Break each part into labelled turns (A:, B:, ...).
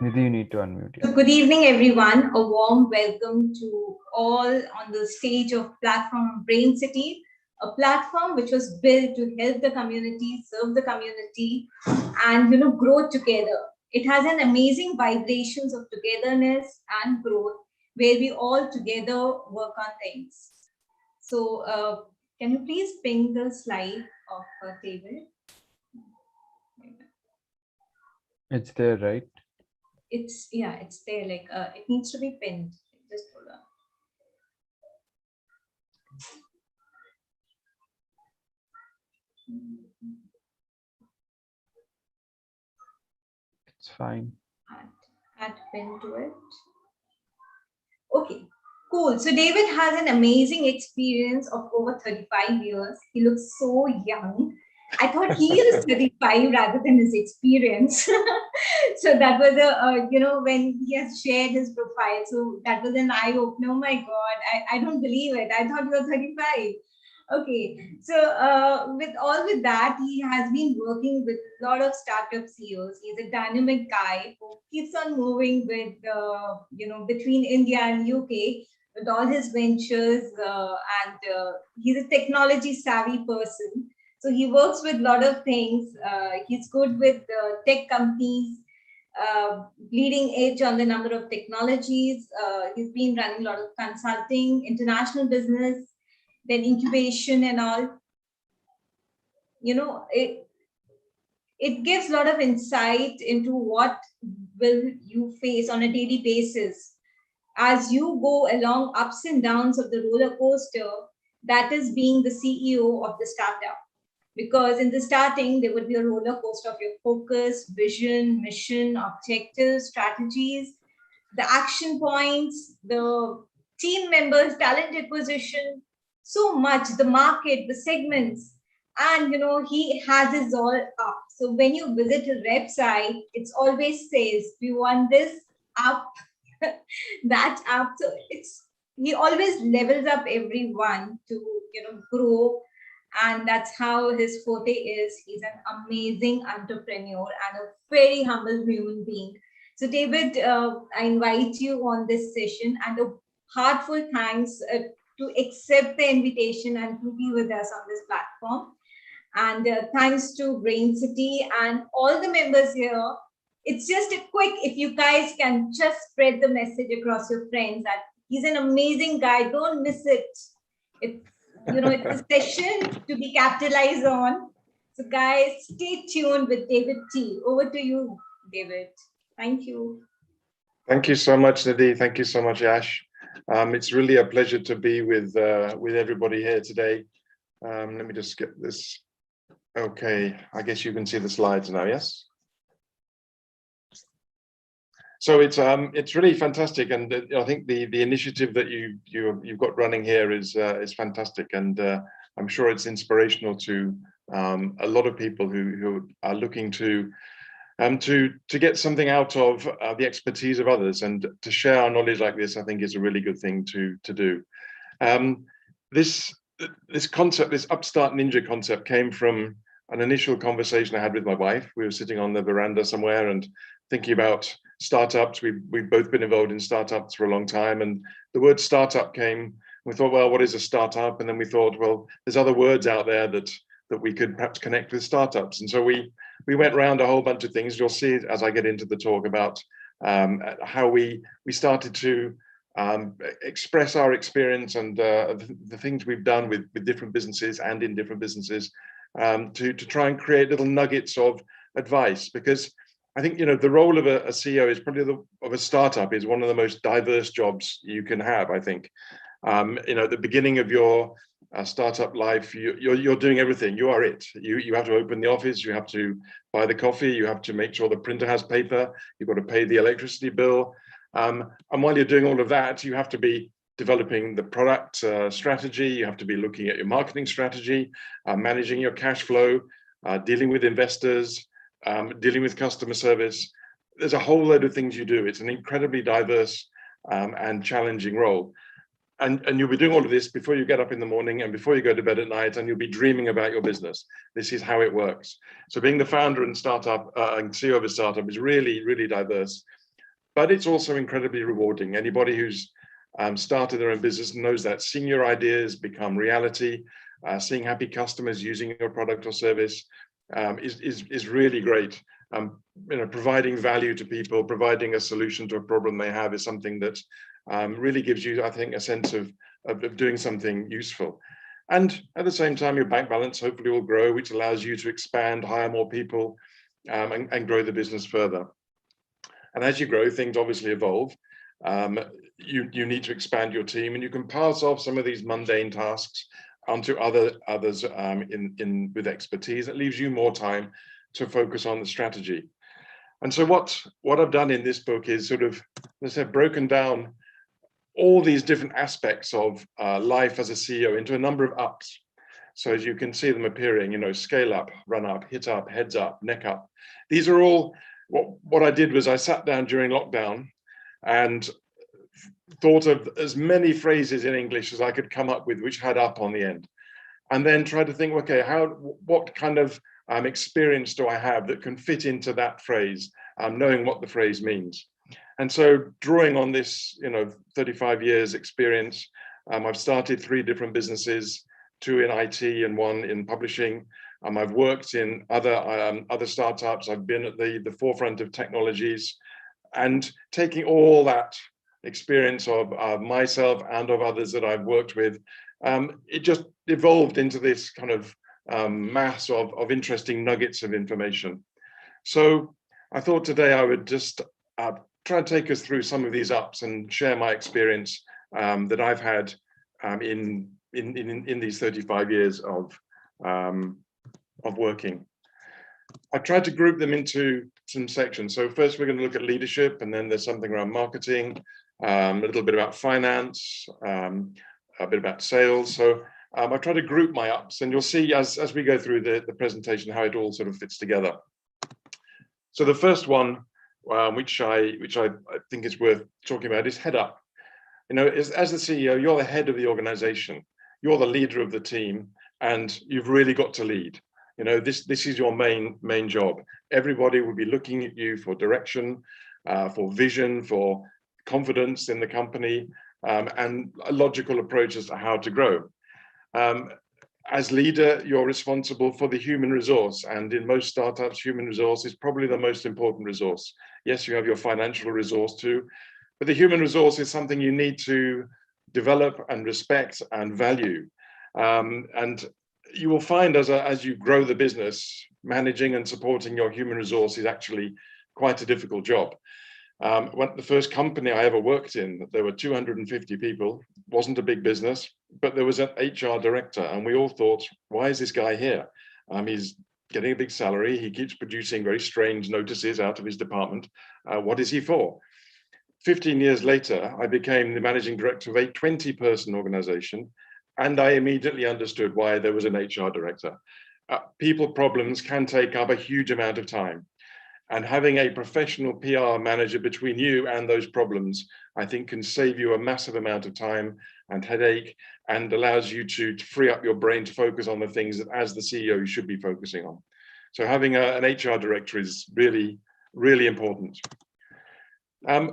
A: Nidhi, you need to unmute.
B: So good evening, everyone. A warm welcome to all on the stage of platform Brainciti, a platform which was built to help the community, serve the community, and grow together. It has an amazing vibrations of togetherness and growth, where we all together work on things. So, can you please ping the slide of David?
A: It's there, right?
B: It's there. Like it needs to be pinned. Just hold on.
A: It's fine.
B: Add pin to it. Okay, cool. So David has an amazing experience of over 35 years. He looks so young. I thought he is 35 rather than his experience. So that was when he has shared his profile. So that was an eye opener. Oh my God, I don't believe it. I thought you were 35. Okay, so with that, he has been working with a lot of startup CEOs. He's a dynamic guy who keeps on moving with between India and UK with all his ventures, and he's a technology savvy person. So he works with a lot of things. He's good with tech companies, leading edge on the number of technologies. He's been running a lot of consulting, international business, then incubation and all. It gives a lot of insight into what will you face on a daily basis as you go along ups and downs of the roller coaster that is being the CEO of the startup. Because in the starting, there would be a roller coaster of your focus, vision, mission, objectives, strategies, the action points, the team members, talent acquisition, so much, the market, the segments, and he has his all up. So when you visit his website, it's always says, we want this up, that up. So he always levels up everyone to grow, and that's how his forte is. He's an amazing entrepreneur and a very humble human being. So David, I invite you on this session, and a heartfelt thanks to accept the invitation and to be with us on this platform. And thanks to Brainciti and all the members here. It's just a quick, if you guys can just spread the message across your friends that he's an amazing guy. Don't miss it. It's a session to be capitalized on. So guys, stay tuned with David T. Over to you, David. Thank you.
C: Thank you so much, Nidhi. Thank you so much, Yash. It's really a pleasure to be with everybody here today. Let me just get this. Okay, I guess you can see the slides now, yes? So it's really fantastic, and I think the initiative that you've got running here is fantastic, and I'm sure it's inspirational to a lot of people who are looking to get something out of the expertise of others, and to share our knowledge like this, I think is a really good thing to do. This concept, this Upstart Ninja concept, came from an initial conversation I had with my wife. We were sitting on the veranda somewhere and thinking about startups. We've both been involved in startups for a long time, and the word startup came. We thought, well, what is a startup? And then we thought, well, there's other words out there that we could perhaps connect with startups. And so we went around a whole bunch of things. You'll see it as I get into the talk about how we started to express our experience and the things we've done with different businesses and in different businesses, to try and create little nuggets of advice. Because I think the role of a CEO is probably of a startup is one of the most diverse jobs you can have. I think at the beginning of your startup life, you're doing everything. You are it. You have to open the office. You have to buy the coffee. You have to make sure the printer has paper. You've got to pay the electricity bill. And while you're doing all of that, you have to be developing the product strategy. You have to be looking at your marketing strategy, managing your cash flow, dealing with investors, dealing with customer service. There's a whole load of things you do. It's an incredibly diverse and challenging role. And you'll be doing all of this before you get up in the morning and before you go to bed at night, and you'll be dreaming about your business. This is how it works. So being the founder and startup and CEO of a startup is really, really diverse. but it's also incredibly rewarding. Anybody who's started their own business knows that seeing your ideas become reality, seeing happy customers using your product or service is really great. Providing value to people, providing a solution to a problem they have is something that really gives you, I think, a sense of doing something useful. And at the same time, your bank balance hopefully will grow, which allows you to expand, hire more people, and grow the business further. And as you grow, things obviously evolve. You need to expand your team, and you can pass off some of these mundane tasks onto others with expertise. It leaves you more time to focus on the strategy. And so what I've done in this book is sort of, as I said, broken down all these different aspects of life as a CEO into a number of ups. So as you can see them appearing, scale up, run up, hit up, heads up, neck up. These are all, what I did was I sat down during lockdown and thought of as many phrases in English as I could come up with which had up on the end, and then tried to think, okay, what kind of experience do I have that can fit into that phrase, knowing what the phrase means. And so drawing on this 35 years experience, I've started 3 different businesses, 2 in IT and 1 in publishing. I've worked in other startups. I've been at the forefront of technologies, and taking all that experience of myself and of others that I've worked with, it just evolved into this kind of mass of interesting nuggets of information. So I thought today I would just try and take us through some of these ups and share my experience that I've had in these 35 years of working. I tried to group them into some sections. So first we're going to look at leadership, and then there's something around marketing, a little bit about finance, a bit about sales. So I try to group my ups, and you'll see as we go through the presentation how it all sort of fits together. So the first one, which I think is worth talking about, is head up. As the CEO, you're the head of the organization, you're the leader of the team, and you've really got to lead. This is your main job. Everybody will be looking at you for direction, for vision, for confidence in the company, and a logical approach as to how to grow. As leader, you're responsible for the human resource, and in most startups, human resource is probably the most important resource. Yes, you have your financial resource too, but the human resource is something you need to develop and respect and value. And you will find as you grow the business, managing and supporting your human resource is actually quite a difficult job. The first company I ever worked in, there were 250 people, wasn't a big business, but there was an HR director, and we all thought, why is this guy here? He's getting a big salary, he keeps producing very strange notices out of his department. What is he for? 15 years later, I became the managing director of a 20-person organization, and I immediately understood why there was an HR director. People problems can take up a huge amount of time. And having a professional PR manager between you and those problems, I think, can save you a massive amount of time and headache, and allows you to free up your brain to focus on the things that, as the CEO, you should be focusing on. So having an HR director is really, really important.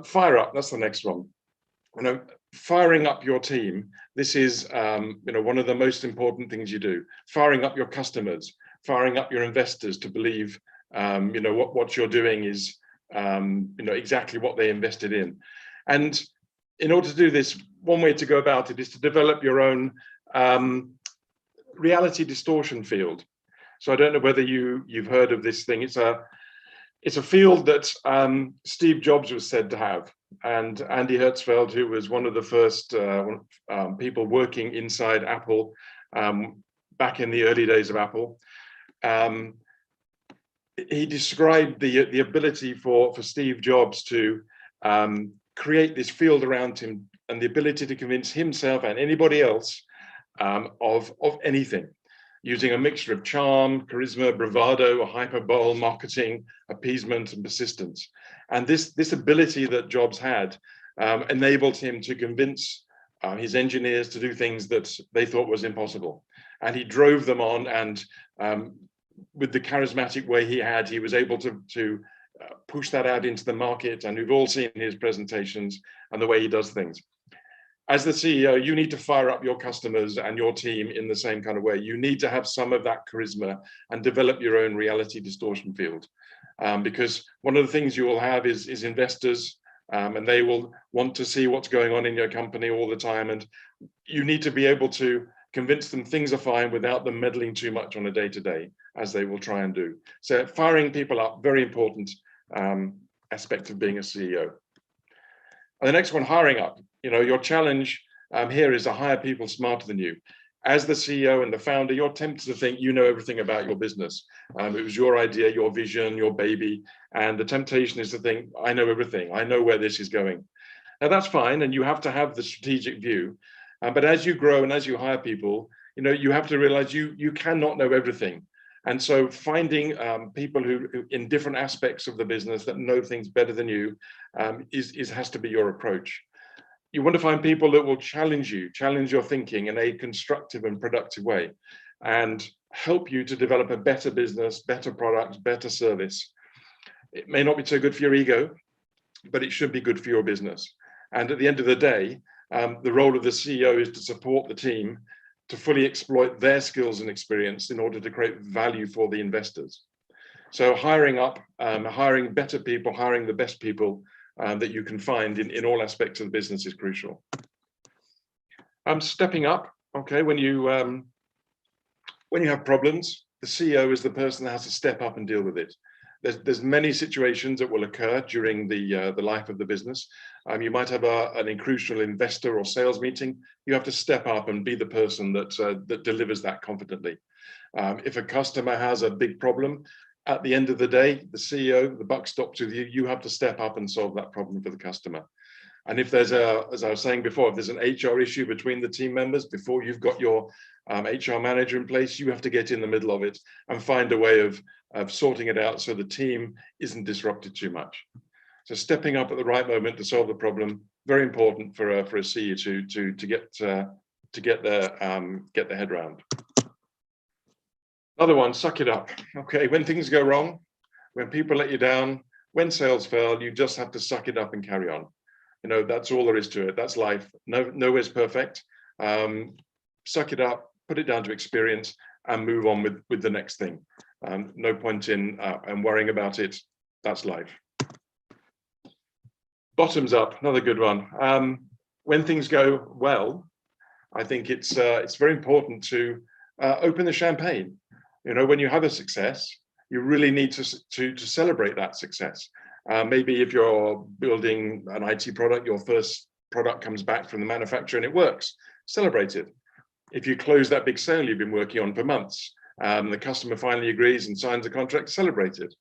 C: Fire up, that's the next one. Firing up your team, this is one of the most important things you do. Firing up your customers, firing up your investors to believe what you're doing is exactly what they invested in. And in order to do this, one way to go about it is to develop your own reality distortion field. So I don't know whether you've heard of this thing. It's a field that Steve Jobs was said to have, and Andy Hertzfeld, who was one of the first people working inside Apple back in the early days of Apple. He described the ability for Steve Jobs to create this field around him, and the ability to convince himself and anybody else of anything, using a mixture of charm, charisma, bravado, hyperbole, marketing, appeasement, and persistence. And this ability that Jobs had enabled him to convince his engineers to do things that they thought was impossible. And he drove them on, and with the charismatic way he had, he was able to push that out into the market. And we've all seen his presentations and the way he does things. As the CEO, you need to fire up your customers and your team in the same kind of way. You need to have some of that charisma and develop your own reality distortion field. Because one of the things you will have is investors, and they will want to see what's going on in your company all the time. And you need to be able to convince them things are fine without them meddling too much on a day-to-day, as they will try and do. So firing people up, very important aspect of being a CEO. And the next one, hiring up. Your challenge here is to hire people smarter than you. As the CEO and the founder, you're tempted to think you know everything about your business. It was your idea, your vision, your baby. And the temptation is to think, I know everything. I know where this is going. Now, that's fine. And you have to have the strategic view. But as you grow and as you hire people, you have to realize you cannot know everything. And so finding people who in different aspects of the business that know things better than you has to be your approach. You want to find people that will challenge your thinking in a constructive and productive way, and help you to develop a better business, better product, better service. It may not be so good for your ego, but it should be good for your business. And at the end of the day, the role of the CEO is to support the team to fully exploit their skills and experience in order to create value for the investors. So hiring up, hiring better people, hiring the best people that you can find in all aspects of the business is crucial. Stepping up, okay, when you have problems, the CEO is the person that has to step up and deal with it. There's many situations that will occur during the life of the business. You might have an crucial investor or sales meeting. You have to step up and be the person that delivers that confidently. If a customer has a big problem, at the end of the day, the CEO, the buck stops with you. You have to step up and solve that problem for the customer. And if there's as I was saying before, if there's an HR issue between the team members, before you've got your HR manager in place, you have to get in the middle of it and find a way of sorting it out so the team isn't disrupted too much. So stepping up at the right moment to solve the problem, very important for a CEO to get their head around. Another one, suck it up. Okay, when things go wrong, when people let you down, when sales fail, you just have to suck it up and carry on. That's all there is to it. That's life. Nowhere's perfect. Suck it up, put it down to experience, and move on with the next thing. No point in worrying about it. That's life. Bottoms up, another good one. When things go well, I think it's very important to open the champagne. When you have a success, you really need to celebrate that success. Maybe if you're building an IT product, your first product comes back from the manufacturer and it works, celebrate it. If you close that big sale you've been working on for months, the customer finally agrees and signs a contract, celebrate it.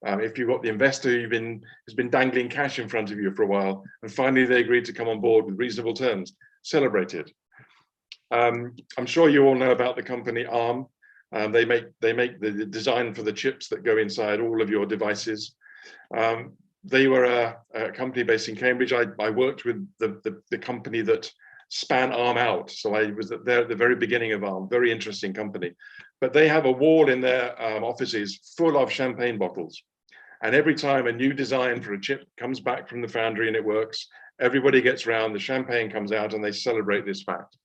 C: If you've got the investor who's been dangling cash in front of you for a while, and finally they agreed to come on board with reasonable terms, celebrate it. I'm sure you all know about the company ARM. They make the design for the chips that go inside all of your devices. They were a company based in Cambridge. I worked with the company that span ARM out. So I was there at the very beginning of ARM, very interesting company. But they have a wall in their offices full of champagne bottles. And every time a new design for a chip comes back from the foundry and it works, everybody gets round, the champagne comes out and they celebrate this fact.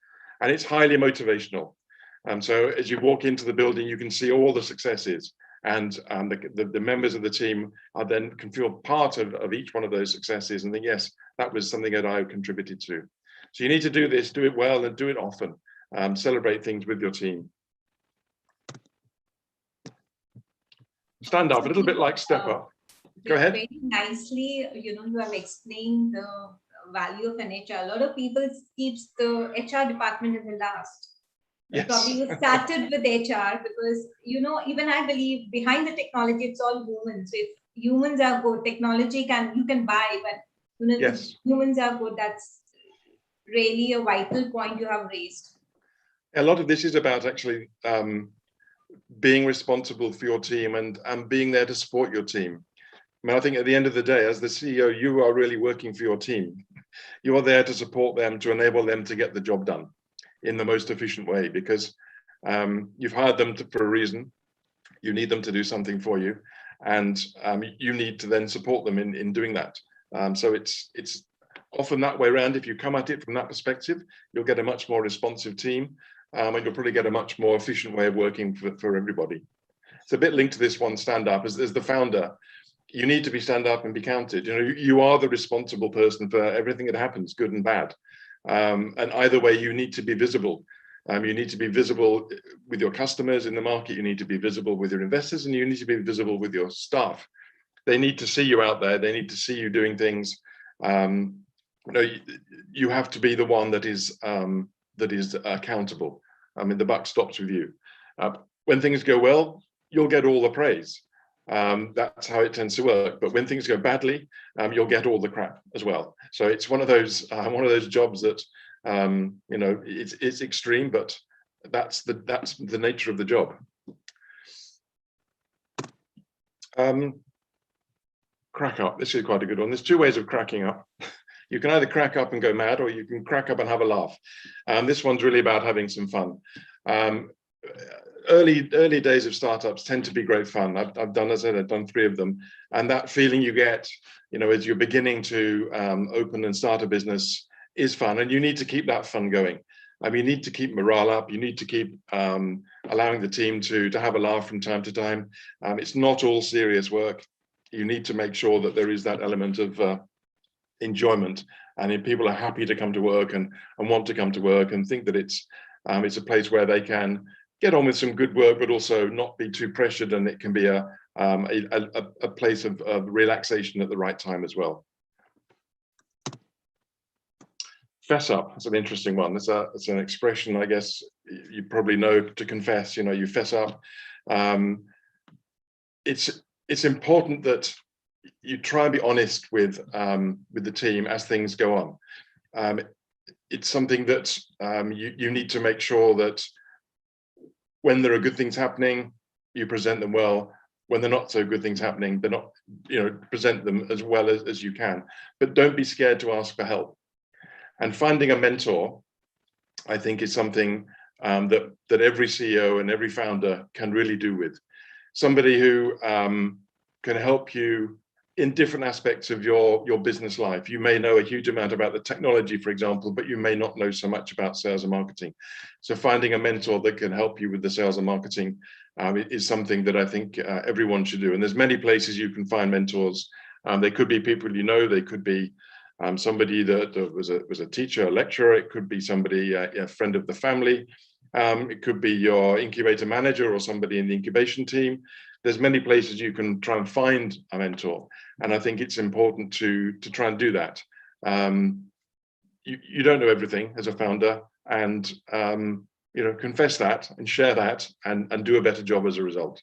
C: And it's highly motivational. So as you walk into the building, you can see all the successes, and the members of the team can feel part of each one of those successes and think, yes, that was something that I contributed to. So you need to do this, do it well, and do it often. Celebrate things with your team. Stand up, a little bit like step up. Go ahead.
B: Very nicely, you have explained the value of an HR. A lot of people keeps the HR department in the last. Yes. Probably you started with HR because, even I believe behind the technology, it's all humans. So if humans are good, technology you can buy, but
C: yes.
B: Humans are good. That's really a vital point you have raised.
C: A lot of this is about actually being responsible for your team and being there to support your team. I think at the end of the day, as the CEO, you are really working for your team. You are there to support them, to enable them to get the job done in the most efficient way, because you've hired them for a reason. You need them to do something for you. and you need to then support them in doing that. So it's often that way around. If you come at it from that perspective, you'll get a much more responsive team, and you'll probably get a much more efficient way of working for everybody. It's a bit linked to this one, stand up. As the founder, you need to be stand up and be counted. You know, you are the responsible person for everything that happens, good and bad. And either way, you need to be visible. You need to be visible with your customers in the market. You need to be visible with your investors, and you need to be visible with your staff. They need to see you out there. They need to see you doing things. You know, you have to be the one that is accountable. I mean, the buck stops with you. When things go well, you'll get all the praise. That's how it tends to work. But when things go badly, you'll get all the crap as well. So it's one of those jobs that you know, it's extreme, but that's the nature of the job. Crack up. This is quite a good one. There's two ways of cracking up. You can either crack up and go mad, or you can crack up and have a laugh. This one's really about having some fun. Early days of startups tend to be great fun. I've done 3 of them, and that feeling you get, you know, as you're beginning to open and start a business is fun, and you need to keep that fun going. You need to keep morale up. You need to keep allowing the team to have a laugh from time to time. It's not all serious work. You need to make sure that there is that element of enjoyment, and if people are happy to come to work and want to come to work and think that it's a place where they can get on with some good work, but also not be too pressured, and it can be a place of relaxation at the right time as well. Fess up. It's an interesting one. It's an expression, I guess you probably know, to confess. You know, you fess up. It's important that you try and be honest with the team as things go on. It's something that you need to make sure that when there are good things happening, you present them well. When they're not so good things happening, they're not, you know, present them as well as you can. But don't be scared to ask for help. And finding a mentor, I think, is something that every CEO and every founder can really do with. Somebody who can help you in different aspects of your business life. You may know a huge amount about the technology, for example, but you may not know so much about sales and marketing. So finding a mentor that can help you with the sales and marketing is something that I think everyone should do. And there's many places you can find mentors. They could be people you know. They could be somebody that was a teacher, a lecturer. It could be somebody, a friend of the family. It could be your incubator manager or somebody in the incubation team. There's many places you can try and find a mentor, and I think it's important to try and do that. You don't know everything as a founder, and you know, confess that and share that, and do a better job as a result.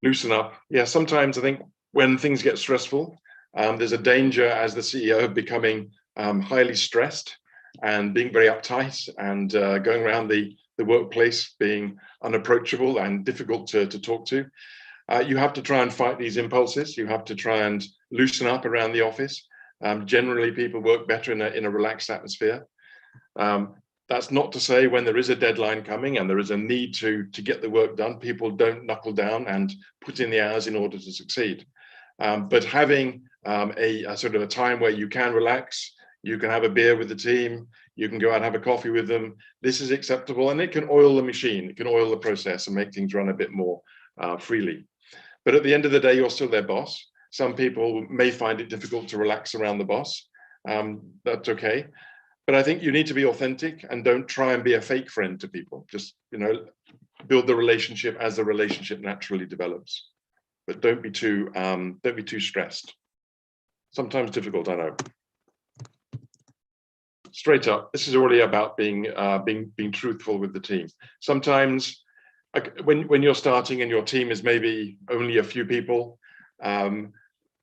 C: Loosen up. Yeah, sometimes I think when things get stressful, there's a danger as the CEO of becoming highly stressed and being very uptight, and going around the workplace being unapproachable and difficult to talk to. You have to try and fight these impulses. You have to try and loosen up around the office. Generally, people work better in a relaxed atmosphere. That's not to say when there is a deadline coming and there is a need to get the work done, people don't knuckle down and put in the hours in order to succeed. But having a sort of a time where you can relax, you can have a beer with the team, you can go out and have a coffee with them. This is acceptable, and it can oil the machine. It can oil the process and make things run a bit more freely. But at the end of the day, you're still their boss. Some people may find it difficult to relax around the boss. That's okay. But I think you need to be authentic, and don't try and be a fake friend to people. Just, you know, build the relationship as the relationship naturally develops. But don't be too stressed. Sometimes difficult, I know. Straight up, this is already about being truthful with the team. Sometimes, when you're starting and your team is maybe only a few people,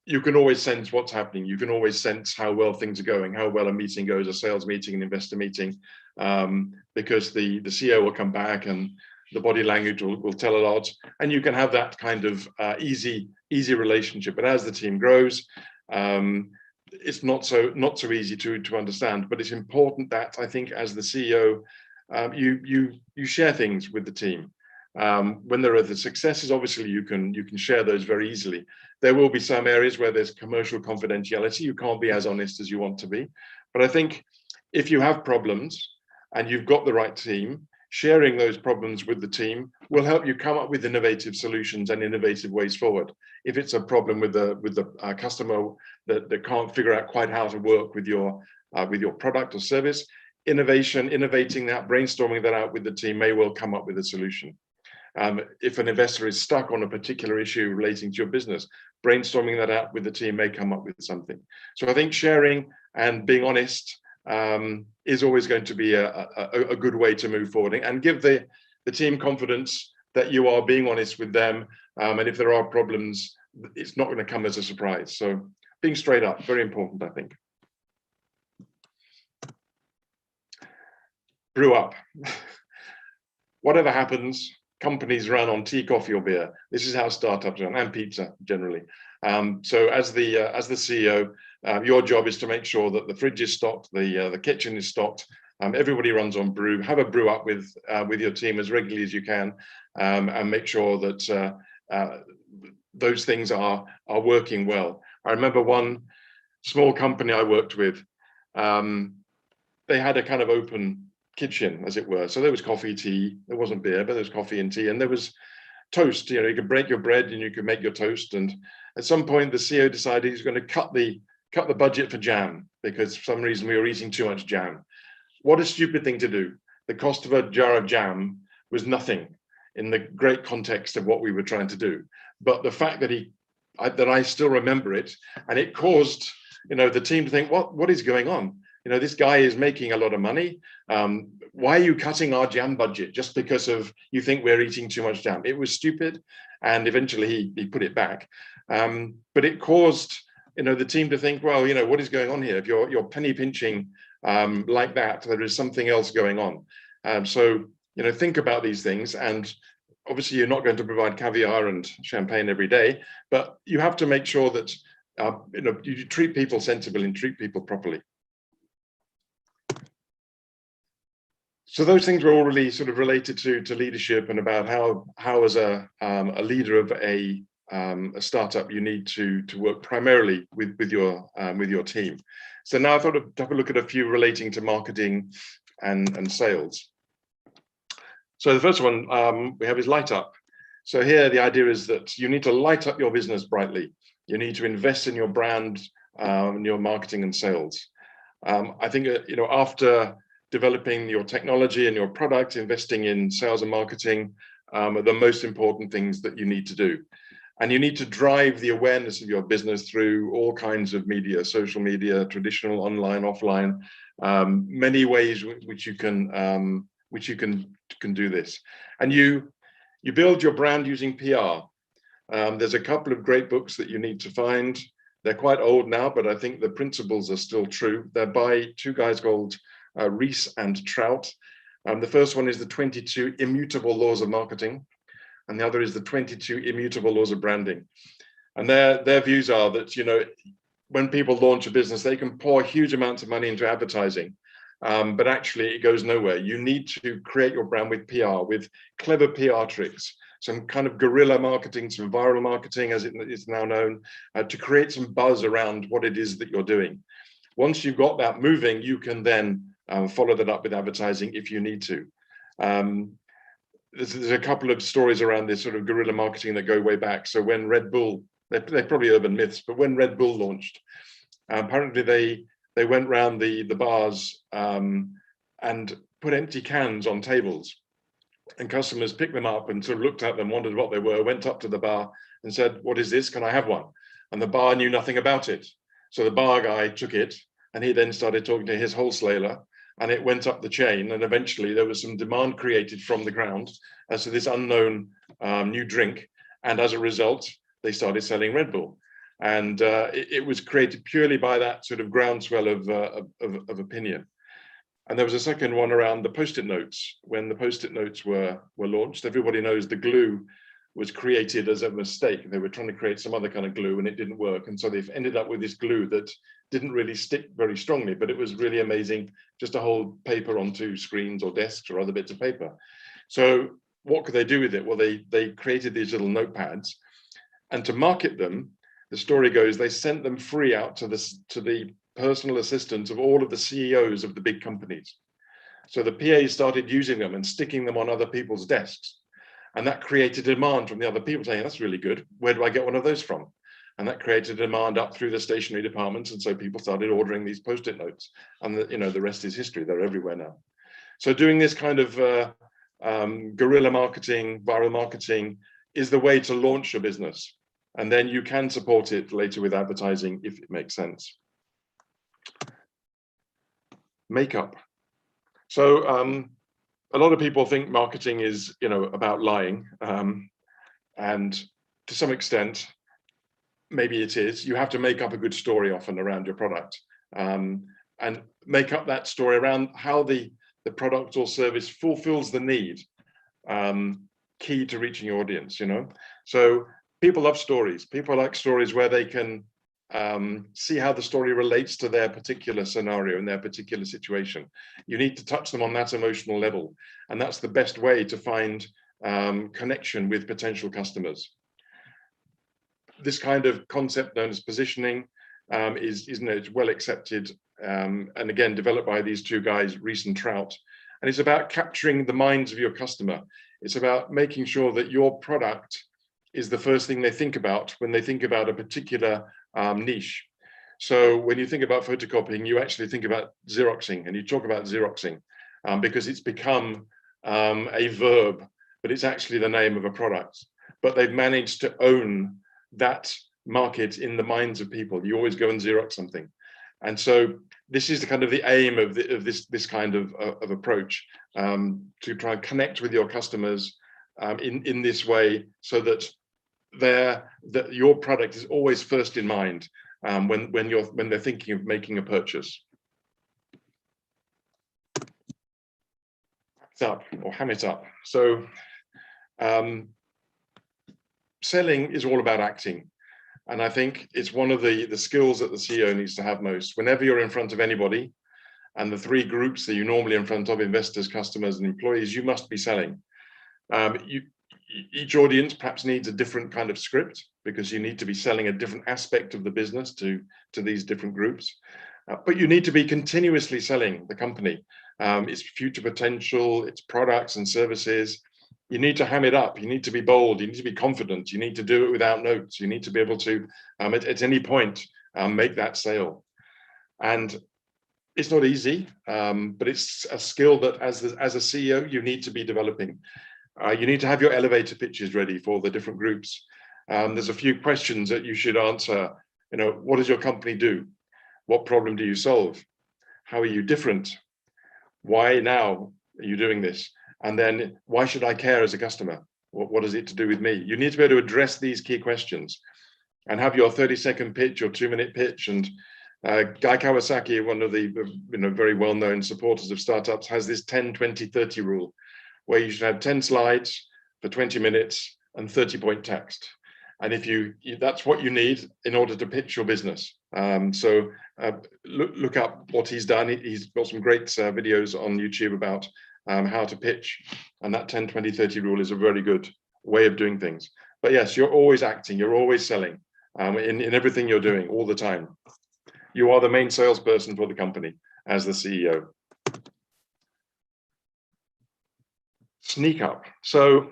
C: you can always sense what's happening. You can always sense how well things are going, how well a meeting goes, a sales meeting, an investor meeting, because the CEO will come back and the body language will tell a lot, and you can have that kind of easy relationship. But as the team grows, it's not so easy to understand. But it's important that, I think, as the CEO, you share things with the team. When there are the successes, obviously you can share those very easily. There will be some areas where there's commercial confidentiality. You can't be as honest as you want to be. But I think if you have problems and you've got the right team, sharing those problems with the team will help you come up with innovative solutions and innovative ways forward. If it's a problem with the customer that can't figure out quite how to work with your product or service, innovating that, brainstorming that out with the team may well come up with a solution. If an investor is stuck on a particular issue relating to your business, brainstorming that out with the team may come up with something. So I think sharing and being honest is always going to be a good way to move forward and give the team confidence that you are being honest with them. And if there are problems, it's not going to come as a surprise. So being straight up, very important, I think. Brew up. Whatever happens, companies run on tea, coffee, or beer. This is how startups run, and pizza generally. So as the CEO, your job is to make sure that the fridge is stocked, the kitchen is stocked. Everybody runs on brew. Have a brew up with your team as regularly as you can, and make sure that those things are working well. I remember one small company I worked with. They had a kind of open kitchen, as it were. So there was coffee, tea. There wasn't beer, but there was coffee and tea, and there was toast. You know, you could break your bread and you could make your toast. And at some point, the CEO decided he's going to cut the budget for jam because for some reason we were eating too much jam. What a stupid thing to do. The cost of a jar of jam was nothing in the great context of what we were trying to do. But the fact that I still remember it, and it caused, you know, the team to think, what is going on? You know, this guy is making a lot of money. Why are you cutting our jam budget just because of you think we're eating too much jam? It was stupid, and eventually he put it back. But it caused, you know, the team to think, well, you know, what is going on here? If you're penny pinching like that, there is something else going on. So, you know, think about these things. And obviously, you're not going to provide caviar and champagne every day, but you have to make sure that you know, you treat people sensibly and treat people properly. So those things were all really sort of related to leadership and about how as a leader of a startup you need to work primarily with your team. So now I thought I'd have a look at a few relating to marketing and sales. So the first one we have is light up. So here the idea is that you need to light up your business brightly. You need to invest in your brand, in your marketing and sales. I think you know, after developing your technology and your product, investing in sales and marketing are the most important things that you need to do. And you need to drive the awareness of your business through all kinds of media, social media, traditional, online, offline, many ways which you can do this. And you build your brand using PR. There's a couple of great books that you need to find. They're quite old now, but I think the principles are still true. They're by two guys called Rees and Trout. The first one is the 22 Immutable Laws of Marketing, and the other is the 22 Immutable Laws of Branding. And their views are that, you know, when people launch a business, they can pour huge amounts of money into advertising, but actually it goes nowhere. You need to create your brand with PR, with clever PR tricks, some kind of guerrilla marketing, some viral marketing, as it is now known, to create some buzz around what it is that you're doing. Once you've got that moving, you can then follow that up with advertising if you need to. There's a couple of stories around this sort of guerrilla marketing that go way back. So when Red Bull, they're probably urban myths, but when Red Bull launched, apparently they went around the bars and put empty cans on tables, and customers picked them up and sort of looked at them, wondered what they were, went up to the bar and said, "What is this? Can I have one?" And the bar knew nothing about it. So the bar guy took it, and he then started talking to his wholesaler, and it went up the chain, and eventually there was some demand created from the ground as to this unknown new drink, and as a result, they started selling Red Bull. And it was created purely by that sort of groundswell of opinion. And there was a second one around the Post-it notes. When the Post-it notes were launched, everybody knows the glue was created as a mistake. They were trying to create some other kind of glue and it didn't work. And so they've ended up with this glue that didn't really stick very strongly, but it was really amazing just to hold paper onto screens or desks or other bits of paper. So what could they do with it? Well, they created these little notepads, and to market them, the story goes, they sent them free out to the personal assistants of all of the CEOs of the big companies. So the PAs started using them and sticking them on other people's desks. And that created demand from the other people saying, that's really good. Where do I get one of those from? And that created demand up through the stationery departments. And so people started ordering these Post-it notes. And the rest is history. They're everywhere now. So doing this kind of guerrilla marketing, viral marketing is the way to launch a business. And then you can support it later with advertising if it makes sense. Makeup. So a lot of people think marketing is, about lying, and to some extent, maybe it is. You have to make up a good story often around your product, and make up that story around how the product or service fulfills the need, key to reaching your audience. So people love stories. People like stories where they can see how the story relates to their particular scenario and their particular situation. You need to touch them on that emotional level. And that's the best way to find connection with potential customers. This kind of concept known as positioning is well accepted, and again, developed by these two guys, Rees and Trout. And it's about capturing the minds of your customer. It's about making sure that your product is the first thing they think about when they think about a particular niche. So when you think about photocopying, you actually think about Xeroxing, and you talk about Xeroxing because it's become a verb, but it's actually the name of a product. But they've managed to own that market in the minds of people. You always go and Xerox something. And so this is the kind of the aim of this kind of approach, to try and connect with your customers in this way, so that your product is always first in mind when they're thinking of making a purchase. Up or ham it up. So selling is all about acting. And I think it's one of the skills that the CEO needs to have most. Whenever you're in front of anybody, and the three groups that you're normally in front of, investors, customers, and employees, you must be selling. Each audience perhaps needs a different kind of script, because you need to be selling a different aspect of the business to these different groups. But you need to be continuously selling the company, its future potential, its products and services. You need to ham it up. You need to be bold. You need to be confident. You need to do it without notes. You need to be able to, at any point, make that sale. And it's not easy, but it's a skill that as a CEO, you need to be developing. You need to have your elevator pitches ready for the different groups. There's a few questions that you should answer. What does your company do? What problem do you solve? How are you different? Why now are you doing this? And then, why should I care as a customer? What is it to do with me? You need to be able to address these key questions and have your 30-second pitch or 2-minute pitch. And Guy Kawasaki, one of the very well-known supporters of startups, has this 10-20-30 rule, where you should have 10 slides for 20 minutes and 30-point text. And that's what you need in order to pitch your business. So look up what he's done. He's got some great videos on YouTube about how to pitch. And that 10-20-30 rule is a very good way of doing things. But yes, you're always acting, you're always selling in everything you're doing all the time. You are the main salesperson for the company as the CEO. Sneak up. So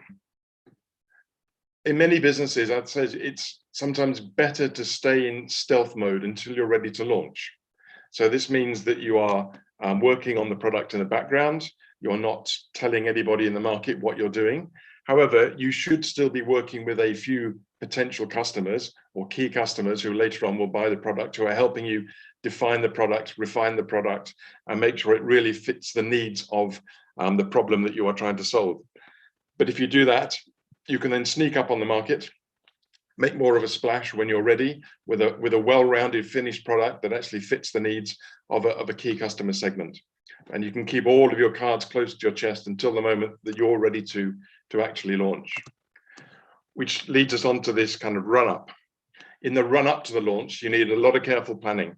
C: in many businesses, I'd say it's sometimes better to stay in stealth mode until you're ready to launch. So this means that you are working on the product in the background. You're not telling anybody in the market what you're doing. However, you should still be working with a few potential customers or key customers who later on will buy the product, who are helping you define the product, refine the product, and make sure it really fits the needs of the problem that you are trying to solve. But if you do that, you can then sneak up on the market, make more of a splash when you're ready with a well-rounded finished product that actually fits the needs of a key customer segment. And you can keep all of your cards close to your chest until the moment that you're ready to actually launch. which leads us on to this kind of run-up. In the run-up to the launch, you need a lot of careful planning.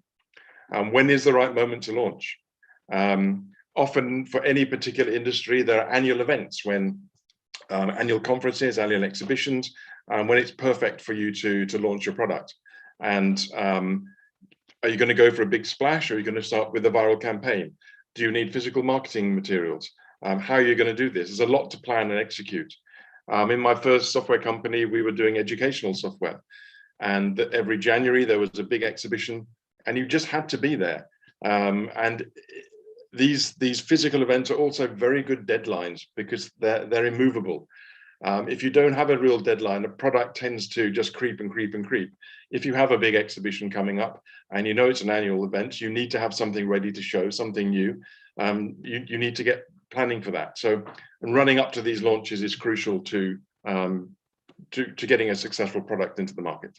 C: When is the right moment to launch? Often for any particular industry, there are annual events, when annual conferences, annual exhibitions, when it's perfect for you to launch your product. And are you going to go for a big splash, or are you going to start with a viral campaign? Do you need physical marketing materials? How are you going to do this? There's a lot to plan and execute. In my first software company, we were doing educational software. And every January, there was a big exhibition, and you just had to be there. And these physical events are also very good deadlines, because they're immovable. If you don't have a real deadline, a product tends to just creep and creep and creep. If you have a big exhibition coming up and you know it's an annual event, you need to have something ready to show, something new. You need to get planning for that. So, and running up to these launches is crucial to getting a successful product into the market.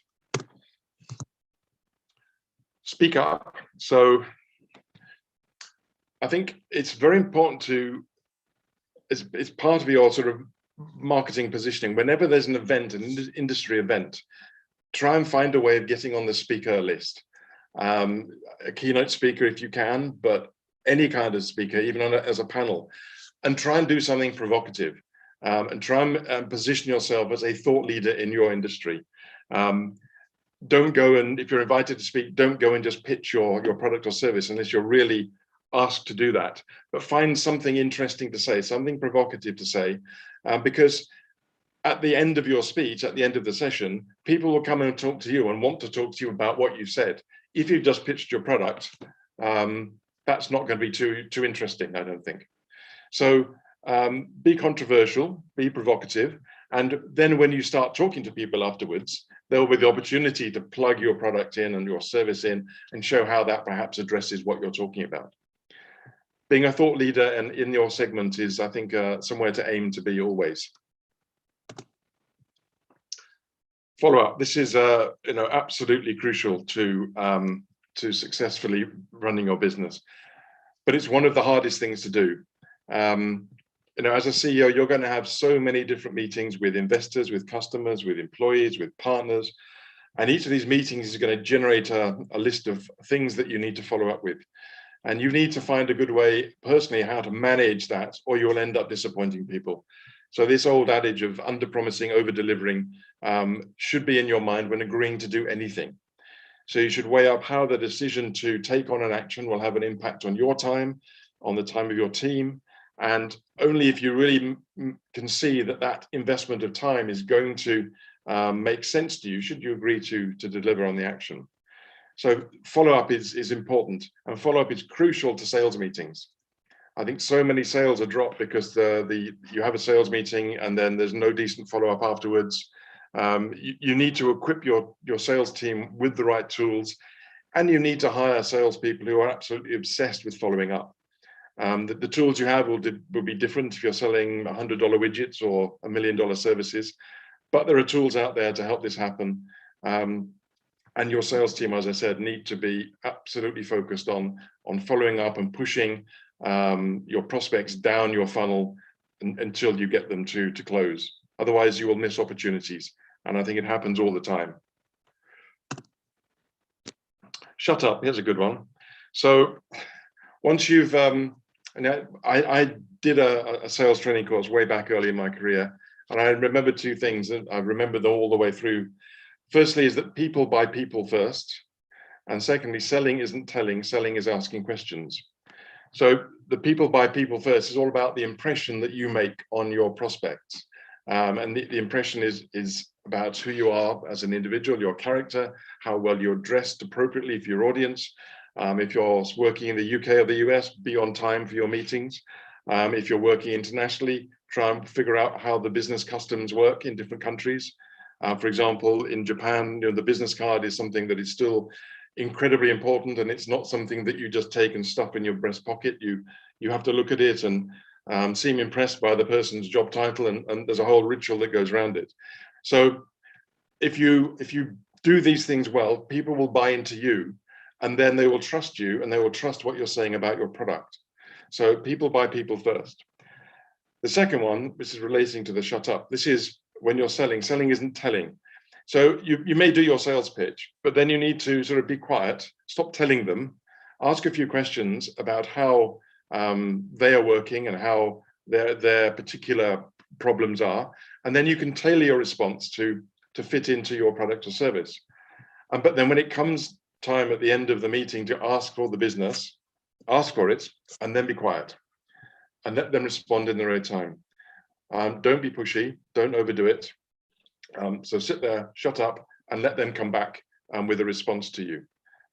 C: Speak up. So I think it's very important to, it's part of your sort of marketing positioning. Whenever there's an event, an industry event, try and find a way of getting on the speaker list. A keynote speaker if you can, but any kind of speaker, even as a panel, and try and do something provocative, and try and position yourself as a thought leader in your industry. Don't go, and if you're invited to speak, don't go and just pitch your product or service unless you're really asked to do that. But find something interesting to say, something provocative to say, because at the end of your speech, at the end of the session, people will come and talk to you and want to talk to you about what you've said. If you've just pitched your product, that's not going to be too interesting, I don't think. So be controversial, be provocative, and then when you start talking to people afterwards, there will be the opportunity to plug your product in and your service in and show how that perhaps addresses what you're talking about. Being a thought leader and in your segment is, I think, somewhere to aim to be always. Follow up. This is absolutely crucial to successfully running your business, but it's one of the hardest things to do. As a CEO, you're going to have so many different meetings with investors, with customers, with employees, with partners, and each of these meetings is going to generate a list of things that you need to follow up with. And you need to find a good way, personally, how to manage that, or you'll end up disappointing people. So this old adage of under-promising, over-delivering should be in your mind when agreeing to do anything. So you should weigh up how the decision to take on an action will have an impact on your time, on the time of your team, and only if you really can see that investment of time is going to make sense to you, should you agree to deliver on the action. So follow-up is important, and follow-up is crucial to sales meetings. I think so many sales are dropped because you have a sales meeting and then there's no decent follow-up afterwards. You need to equip your sales team with the right tools, and you need to hire salespeople who are absolutely obsessed with following up. The tools you have will be different if you're selling $100 widgets or $1 million services, but there are tools out there to help this happen. And your sales team, as I said, need to be absolutely focused on following up and pushing your prospects down your funnel until you get them to close. Otherwise, you will miss opportunities. And I think it happens all the time. Shut up. Here's a good one. So once you've, I did a sales training course way back early in my career, and I remember two things, and I remember them all the way through. Firstly is that people buy people first. And secondly, selling isn't telling, selling is asking questions. So the people buy people first is all about the impression that you make on your prospects. And the impression is about who you are as an individual, your character, how well you're dressed appropriately for your audience. If you're working in the UK or the US, be on time for your meetings. If you're working internationally, try and figure out how the business customs work in different countries. For example, in Japan, the business card is something that is still incredibly important, and it's not something that you just take and stuff in your breast pocket. You have to look at it and seem impressed by the person's job title, and there's a whole ritual that goes around it. So if you do these things well, people will buy into you, and then they will trust you, and they will trust what you're saying about your product. So people buy people first. The second one, this is relating to the shut up. This is when you're selling isn't telling. So you may do your sales pitch, but then you need to sort of be quiet, stop telling them, ask a few questions about how they are working and how their particular problems are, and then you can tailor your response to fit into your product or service. But then when it comes time at the end of the meeting to ask for the business, ask for it, and then be quiet, and let them respond in their own time. Don't be pushy, don't overdo it. So sit there, shut up, and let them come back with a response to you.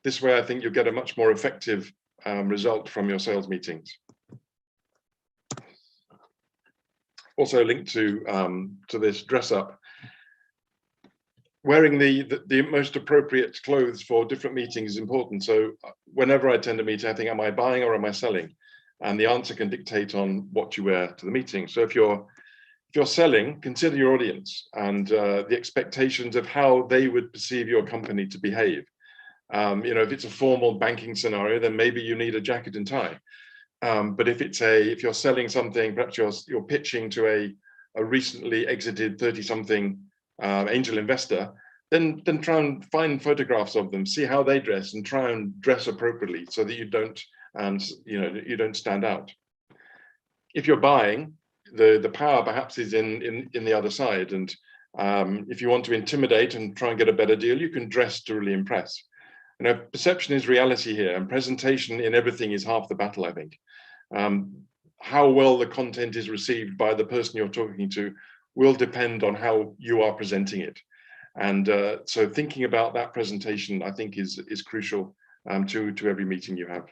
C: This way, I think you'll get a much more effective result from your sales meetings. Also linked to this, dress up. Wearing the most appropriate clothes for different meetings is important. So whenever I attend a meeting, I think, am I buying or am I selling? And the answer can dictate on what you wear to the meeting. So if you're selling, consider your audience and the expectations of how they would perceive your company to behave. If it's a formal banking scenario, then maybe you need a jacket and tie. But if you're selling something, perhaps you're pitching to a recently exited 30-something angel investor, then try and find photographs of them, see how they dress, and try and dress appropriately so that you don't stand out. If you're buying, the power perhaps is in the other side, and if you want to intimidate and try and get a better deal, you can dress to really impress. Perception is reality here, and presentation in everything is half the battle, I think. How well the content is received by the person you're talking to will depend on how you are presenting it. And so thinking about that presentation, I think, is crucial to every meeting you have.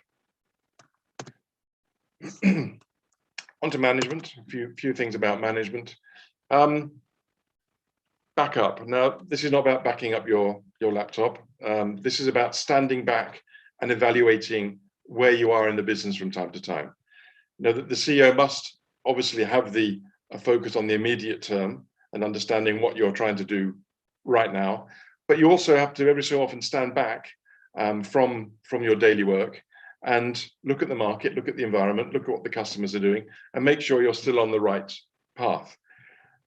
C: Onto management, a few things about management. Backup. Now, this is not about backing up your laptop. This is about standing back and evaluating where you are in the business from time to time. The CEO must obviously have a focus on the immediate term and understanding what you're trying to do right now, but you also have to every so often stand back from your daily work and look at the market, look at the environment, look at what the customers are doing, and make sure you're still on the right path.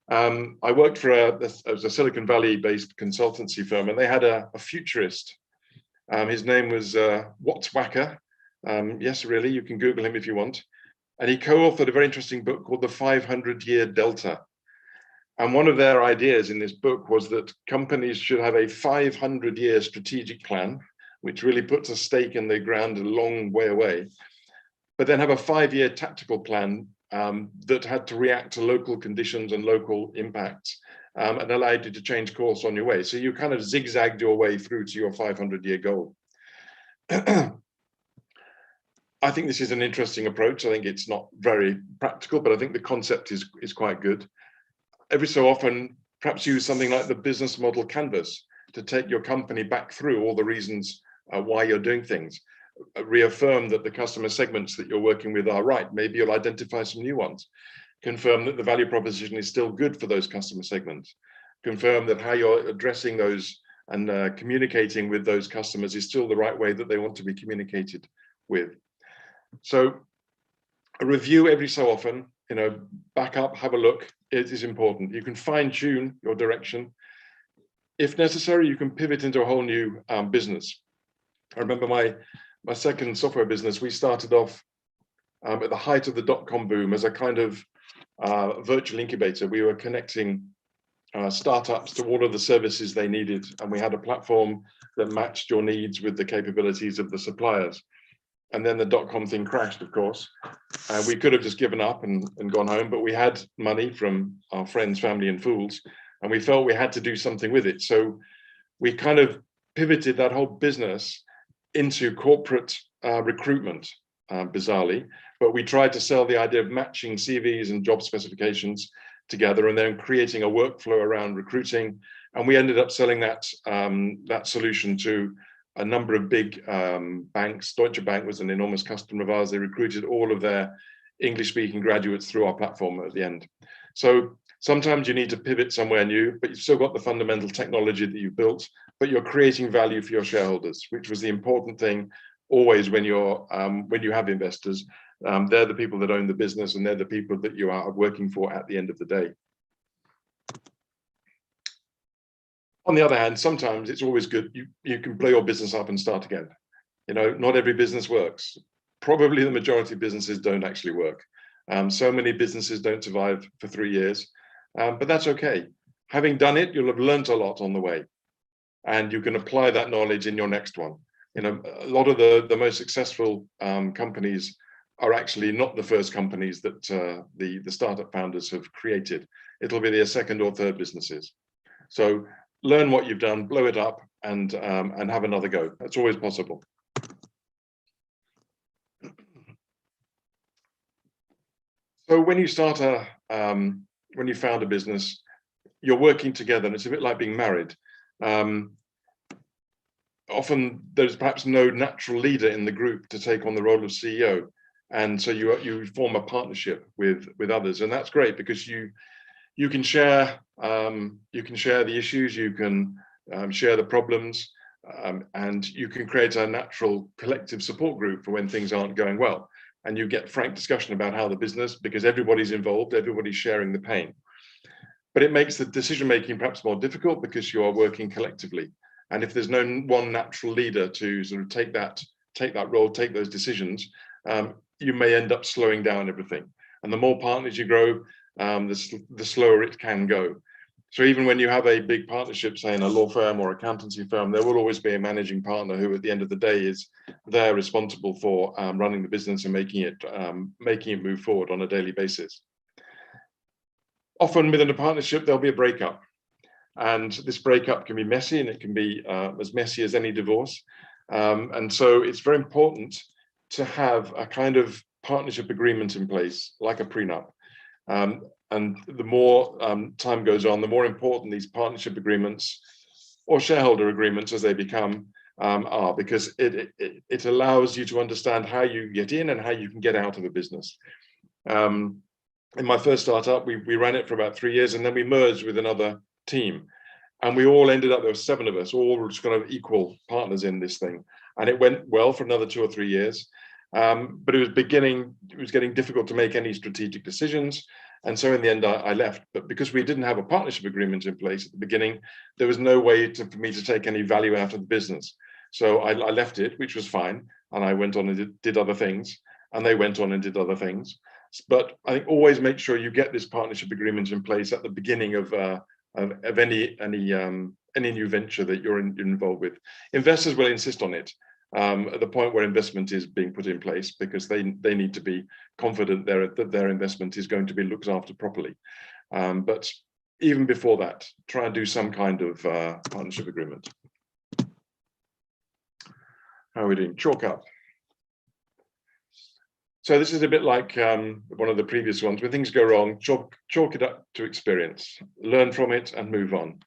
C: I worked for a Silicon Valley-based consultancy firm, and they had a futurist. His name was Wattwacker. Yes, really, you can Google him if you want. And he co-authored a very interesting book called The 500-Year Delta. And one of their ideas in this book was that companies should have a 500-year strategic plan, which really puts a stake in the ground a long way away, but then have a 5-year tactical plan that had to react to local conditions and local impacts and allowed you to change course on your way. So you kind of zigzagged your way through to your 500-year goal. I think this is an interesting approach. I think it's not very practical, but I think the concept is quite good. Every so often, perhaps use something like the business model canvas to take your company back through all the reasons why you're doing things. Reaffirm that the customer segments that you're working with are right. Maybe you'll identify some new ones. Confirm that the value proposition is still good for those customer segments. Confirm that how you're addressing those and communicating with those customers is still the right way that they want to be communicated with. So a review every so often, back up, have a look. It is important. You can fine tune your direction. If necessary, you can pivot into a whole new business. I remember my second software business, we started off at the height of the dot-com boom as a kind of virtual incubator. We were connecting startups to all of the services they needed, and we had a platform that matched your needs with the capabilities of the suppliers. And then the dot-com thing crashed, of course. We could have just given up and gone home, but we had money from our friends, family, and fools, and we felt we had to do something with it. So we kind of pivoted that whole business into corporate recruitment, bizarrely, but we tried to sell the idea of matching CVs and job specifications together and then creating a workflow around recruiting. And we ended up selling that solution to a number of big banks. Deutsche Bank was an enormous customer of ours. They recruited all of their English-speaking graduates through our platform at the end. So sometimes you need to pivot somewhere new, but you've still got the fundamental technology that you've built, but you're creating value for your shareholders, which was the important thing always when you have investors. They're the people that own the business, and they're the people that you are working for at the end of the day. On the other hand, sometimes it's always good. You can blow your business up and start again. You know, not every business works. Probably the majority of businesses don't actually work. So many businesses don't survive for 3 years, but that's okay. Having done it, you'll have learned a lot on the way, and you can apply that knowledge in your next one. You know, a lot of the most successful companies are actually not the first companies that the startup founders have created. It'll be their second or third businesses. So learn what you've done, blow it up, and have another go. That's always possible. So when you start when you found a business, you're working together, and it's a bit like being married. Often there's perhaps no natural leader in the group to take on the role of CEO, and so you form a partnership with others, and that's great because you can share the issues, you can share the problems, and you can create a natural collective support group for when things aren't going well. And you get frank discussion about how the business, because everybody's involved, everybody's sharing the pain. But it makes the decision making perhaps more difficult because you are working collectively. And if there's no one natural leader to sort of take that role, take those decisions, you may end up slowing down everything. And the more partners you grow, the slower it can go. So even when you have a big partnership, say in a law firm or accountancy firm, there will always be a managing partner who at the end of the day is there responsible for running the business and making it move forward on a daily basis. Often within a partnership, there'll be a breakup. And this breakup can be messy, and it can be as messy as any divorce. And so it's very important to have a kind of partnership agreement in place, like a prenup. And the more time goes on, the more important these partnership agreements or shareholder agreements as they become are, because it allows you to understand how you get in and how you can get out of a business. In my first startup, we ran it for about 3 years, and then we merged with another team. And we all ended up, there were 7 of us, all just kind of equal partners in this thing. And it went well for another 2 or 3 years. But it was getting difficult to make any strategic decisions. And so in the end, I left. But because we didn't have a partnership agreement in place at the beginning, there was no way for me to take any value out of the business. So I left it, which was fine. And I went on and did other things. And they went on and did other things. But I think always make sure you get this partnership agreement in place at the beginning of any new venture that you're involved with. Investors will insist on it. At the point where investment is being put in place, because they need to be confident that their investment is going to be looked after properly. But even before that, try and do some kind of partnership agreement. How are we doing? Chalk up. So this is a bit like one of the previous ones. When things go wrong, chalk it up to experience, learn from it and move on.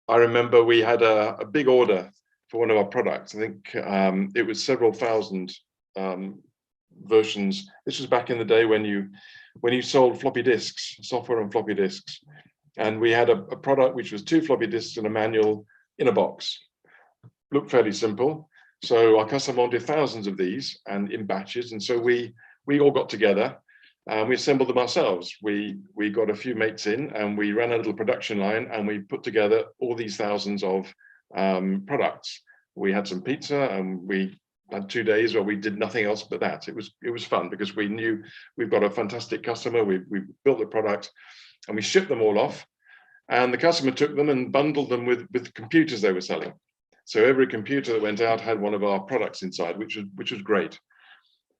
C: I remember we had a big order for one of our products. I think it was several thousand versions. This was back in the day when you sold floppy disks, software on floppy disks. And we had a product which was 2 floppy disks and a manual in a box. Looked fairly simple. So our customer wanted thousands of these and in batches. And so we all got together and we assembled them ourselves. We got a few mates in and we ran a little production line and we put together all these thousands of products. We had some pizza and we had 2 days where we did nothing else but that. It was fun because we knew we've got a fantastic customer. We built the product and we shipped them all off, and the customer took them and bundled them with computers they were selling. So every computer that went out had one of our products inside, which was great.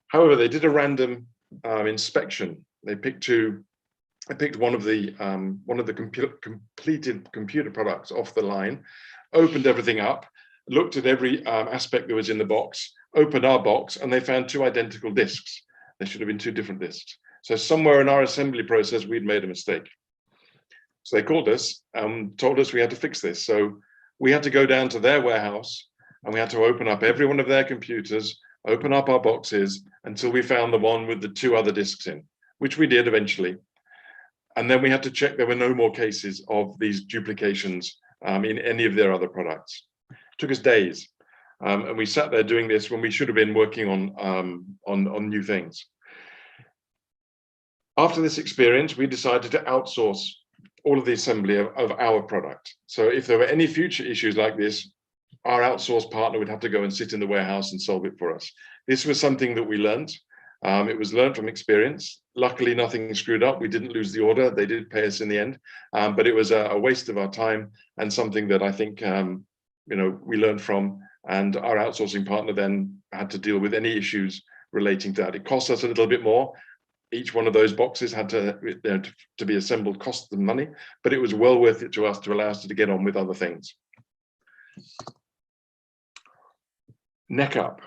C: However, they did a random inspection. They picked one of the completed computer products off the line, opened everything up, looked at every aspect that was in the box, opened our box, and they found 2 identical disks. There should have been 2 different disks. So somewhere in our assembly process, we'd made a mistake. So they called us and told us we had to fix this. So we had to go down to their warehouse and we had to open up every one of their computers, open up our boxes until we found the one with the 2 other disks in, which we did eventually. And then we had to check there were no more cases of these duplications in any of their other products. It took us days. And we sat there doing this when we should have been working on new things. After this experience, we decided to outsource all of the assembly of our product. So if there were any future issues like this, our outsourced partner would have to go and sit in the warehouse and solve it for us. This was something that we learned. It was learned from experience. Luckily, nothing screwed up. We didn't lose the order. They did pay us in the end, but it was a waste of our time and something that I think we learned from. And our outsourcing partner then had to deal with any issues relating to that. It cost us a little bit more. Each one of those boxes had to be assembled, cost them money, but it was well worth it to us to allow us to get on with other things. Neck up.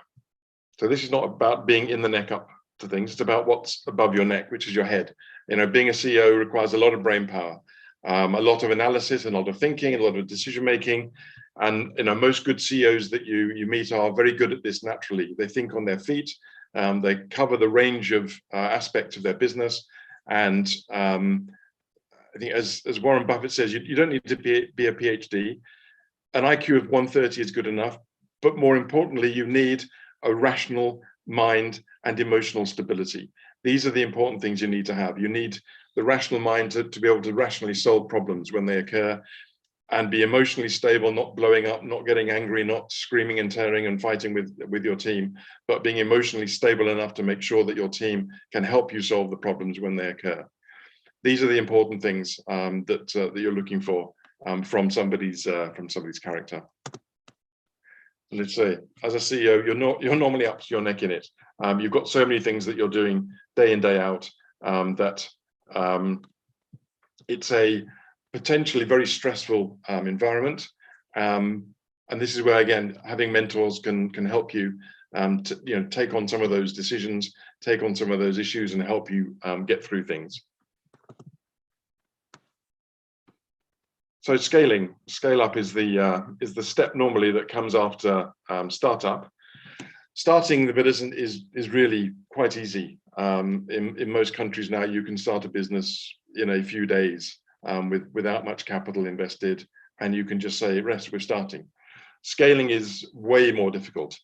C: So this is not about being in the neck up to things. It's about what's above your neck, which is your head. Being a CEO requires a lot of brain power, a lot of analysis, a lot of thinking, a lot of decision making. And most good CEOs that you meet are very good at this naturally. They think on their feet. They cover the range of aspects of their business. And I think as Warren Buffett says, you don't need to be a PhD. An IQ of 130 is good enough. But more importantly, you need a rational mind and emotional stability. These are the important things you need to have. You need the rational mind to be able to rationally solve problems when they occur, and be emotionally stable, not blowing up, not getting angry, not screaming and tearing and fighting with your team, but being emotionally stable enough to make sure that your team can help you solve the problems when they occur. These are the important things that you're looking for from somebody's character. And let's say, as a CEO, you're normally up to your neck in it. You've got so many things that you're doing day in, day out that it's a potentially very stressful environment. And this is where, again, having mentors can help you to take on some of those decisions, take on some of those issues, and help you get through things. So scale up is the step normally that comes after startup. Starting the business is really quite easy. In most countries now, you can start a business in a few days without much capital invested, and you can just say, "Rest, we're starting." Scaling is way more difficult,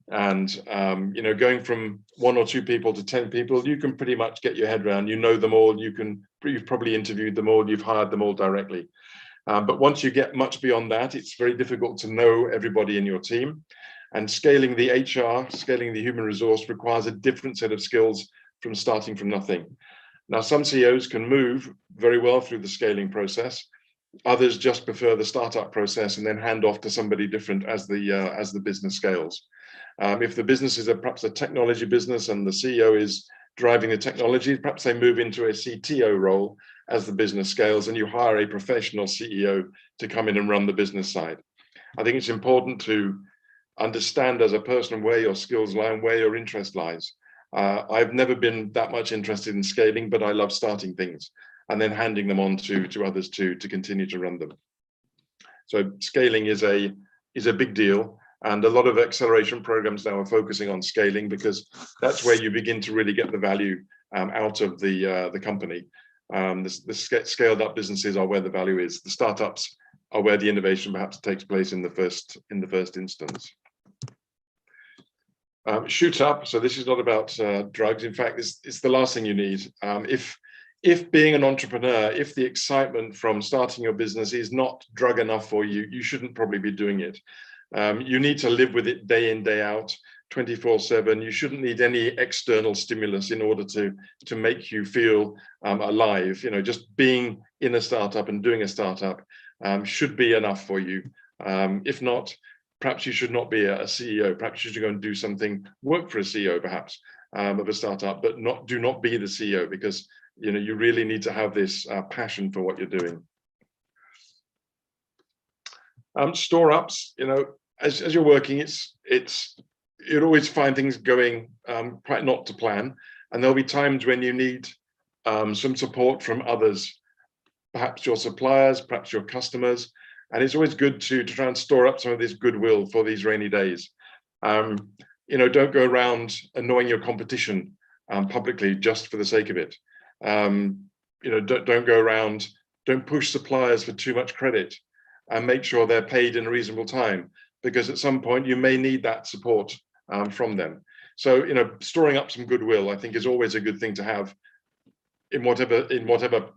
C: and going from 1 or 2 people to 10 people, you can pretty much get your head around. You know them all. You've probably interviewed them all. You've hired them all directly. But once you get much beyond that, it's very difficult to know everybody in your team. And scaling the HR, scaling the human resource requires a different set of skills from starting from nothing. Now, some CEOs can move very well through the scaling process. Others just prefer the startup process and then hand off to somebody different as the business scales. If the business is perhaps a technology business and the CEO is driving the technology, perhaps they move into a CTO role as the business scales, and you hire a professional CEO to come in and run the business side. I think it's important to understand as a person where your skills lie and where your interest lies. I've never been that much interested in scaling, but I love starting things and then handing them on to others to continue to run them. So scaling is a big deal, and a lot of acceleration programs now are focusing on scaling because that's where you begin to really get the value out of the company. The scaled up businesses are where the value is. The startups are where the innovation perhaps takes place in the first instance. Shoot up. So this is not about drugs. In fact, it's the last thing you need. If being an entrepreneur, if the excitement from starting your business is not drug enough for you, you shouldn't probably be doing it. You need to live with it day in, day out, 24/7. You shouldn't need any external stimulus in order to make you feel alive. Just being in a startup and doing a startup should be enough for you. If not, perhaps you should not be a CEO. Perhaps you should go and do something, work for a CEO perhaps of a startup, but do not be the CEO, because you really need to have this passion for what you're doing. Store ups, as you're working, you'll always find things going quite not to plan, and there'll be times when you need some support from others, perhaps your suppliers, perhaps your customers, and it's always good to try and store up some of this goodwill for these rainy days. Don't go around annoying your competition publicly just for the sake of it. Don't go around, don't push suppliers for too much credit, and make sure they're paid in a reasonable time, because at some point you may need that support from them. So, storing up some goodwill, I think, is always a good thing to have. in whatever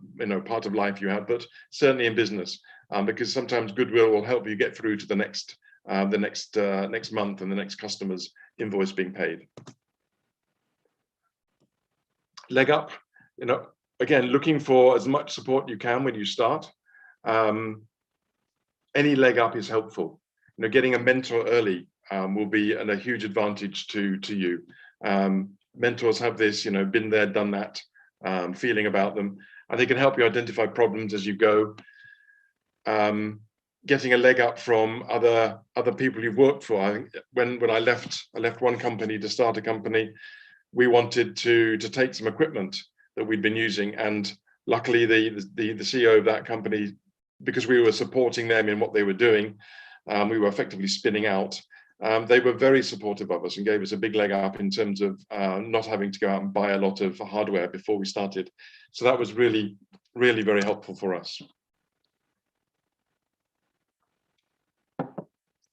C: part of life you have, but certainly in business, because sometimes goodwill will help you get through to the next month and the next customer's invoice being paid. Leg up, again, looking for as much support you can when you start. Any leg up is helpful. Getting a mentor early will be a huge advantage to you. Mentors have this, been there, done that feeling about them, and they can help you identify problems as you go. Getting a leg up from other people you've worked for. I think when I left one company to start a company, we wanted to take some equipment that we'd been using, and luckily the CEO of that company, because we were supporting them in what they were doing, we were effectively spinning out. They were very supportive of us and gave us a big leg up in terms of not having to go out and buy a lot of hardware before we started. So that was really, really very helpful for us.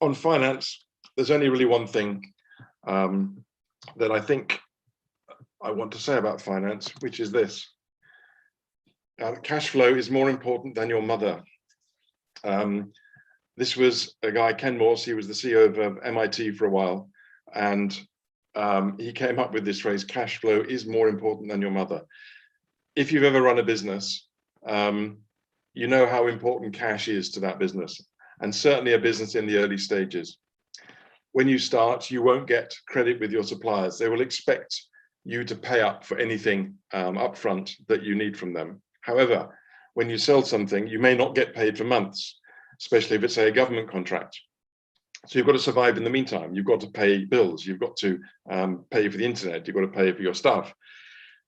C: On finance, there's only really one thing that I think I want to say about finance, which is this. Cash flow is more important than your mother. This was a guy, Ken Morse, he was the CEO of MIT for a while, and he came up with this phrase, cash flow is more important than your mother. If you've ever run a business, you know how important cash is to that business, and certainly a business in the early stages. When you start, you won't get credit with your suppliers. They will expect you to pay up for anything upfront that you need from them. However, when you sell something, you may not get paid for months, especially if it's a government contract. So you've got to survive in the meantime. You've got to pay bills. You've got to pay for the internet. You've got to pay for your stuff.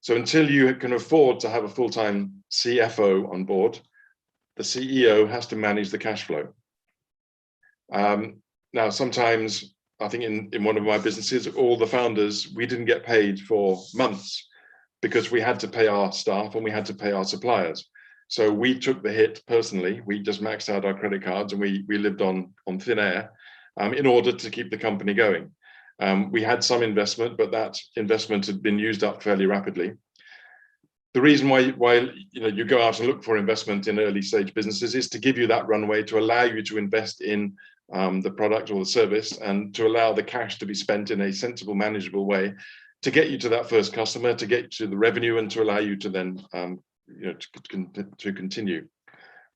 C: So until you can afford to have a full-time CFO on board, the CEO has to manage the cash flow. Now, sometimes, I think in one of my businesses, all the founders, we didn't get paid for months because we had to pay our staff and we had to pay our suppliers. So we took the hit personally. We just maxed out our credit cards and we lived on thin air in order to keep the company going. We had some investment, but that investment had been used up fairly rapidly. The reason why you go out and look for investment in early stage businesses is to give you that runway, to allow you to invest in the product or the service, and to allow the cash to be spent in a sensible, manageable way to get you to that first customer, to get to the revenue, and to allow you to then to continue.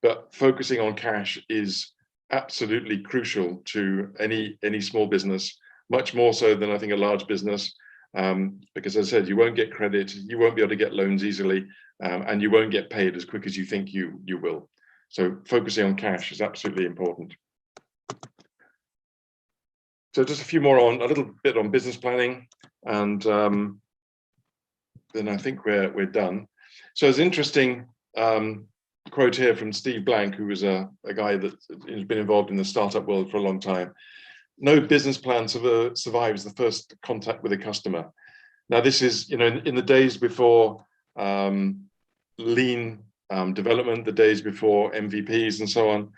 C: But focusing on cash is absolutely crucial to any small business, much more so than I think a large business, because as I said, you won't get credit, you won't be able to get loans easily, and you won't get paid as quick as you think you will. So focusing on cash is absolutely important. So just a little bit on business planning, and then I think we're done. So there's an interesting quote here from Steve Blank, who was a guy that has been involved in the startup world for a long time. No business plan survives the first contact with a customer. Now, this is, in the days before lean development, the days before MVPs and so on,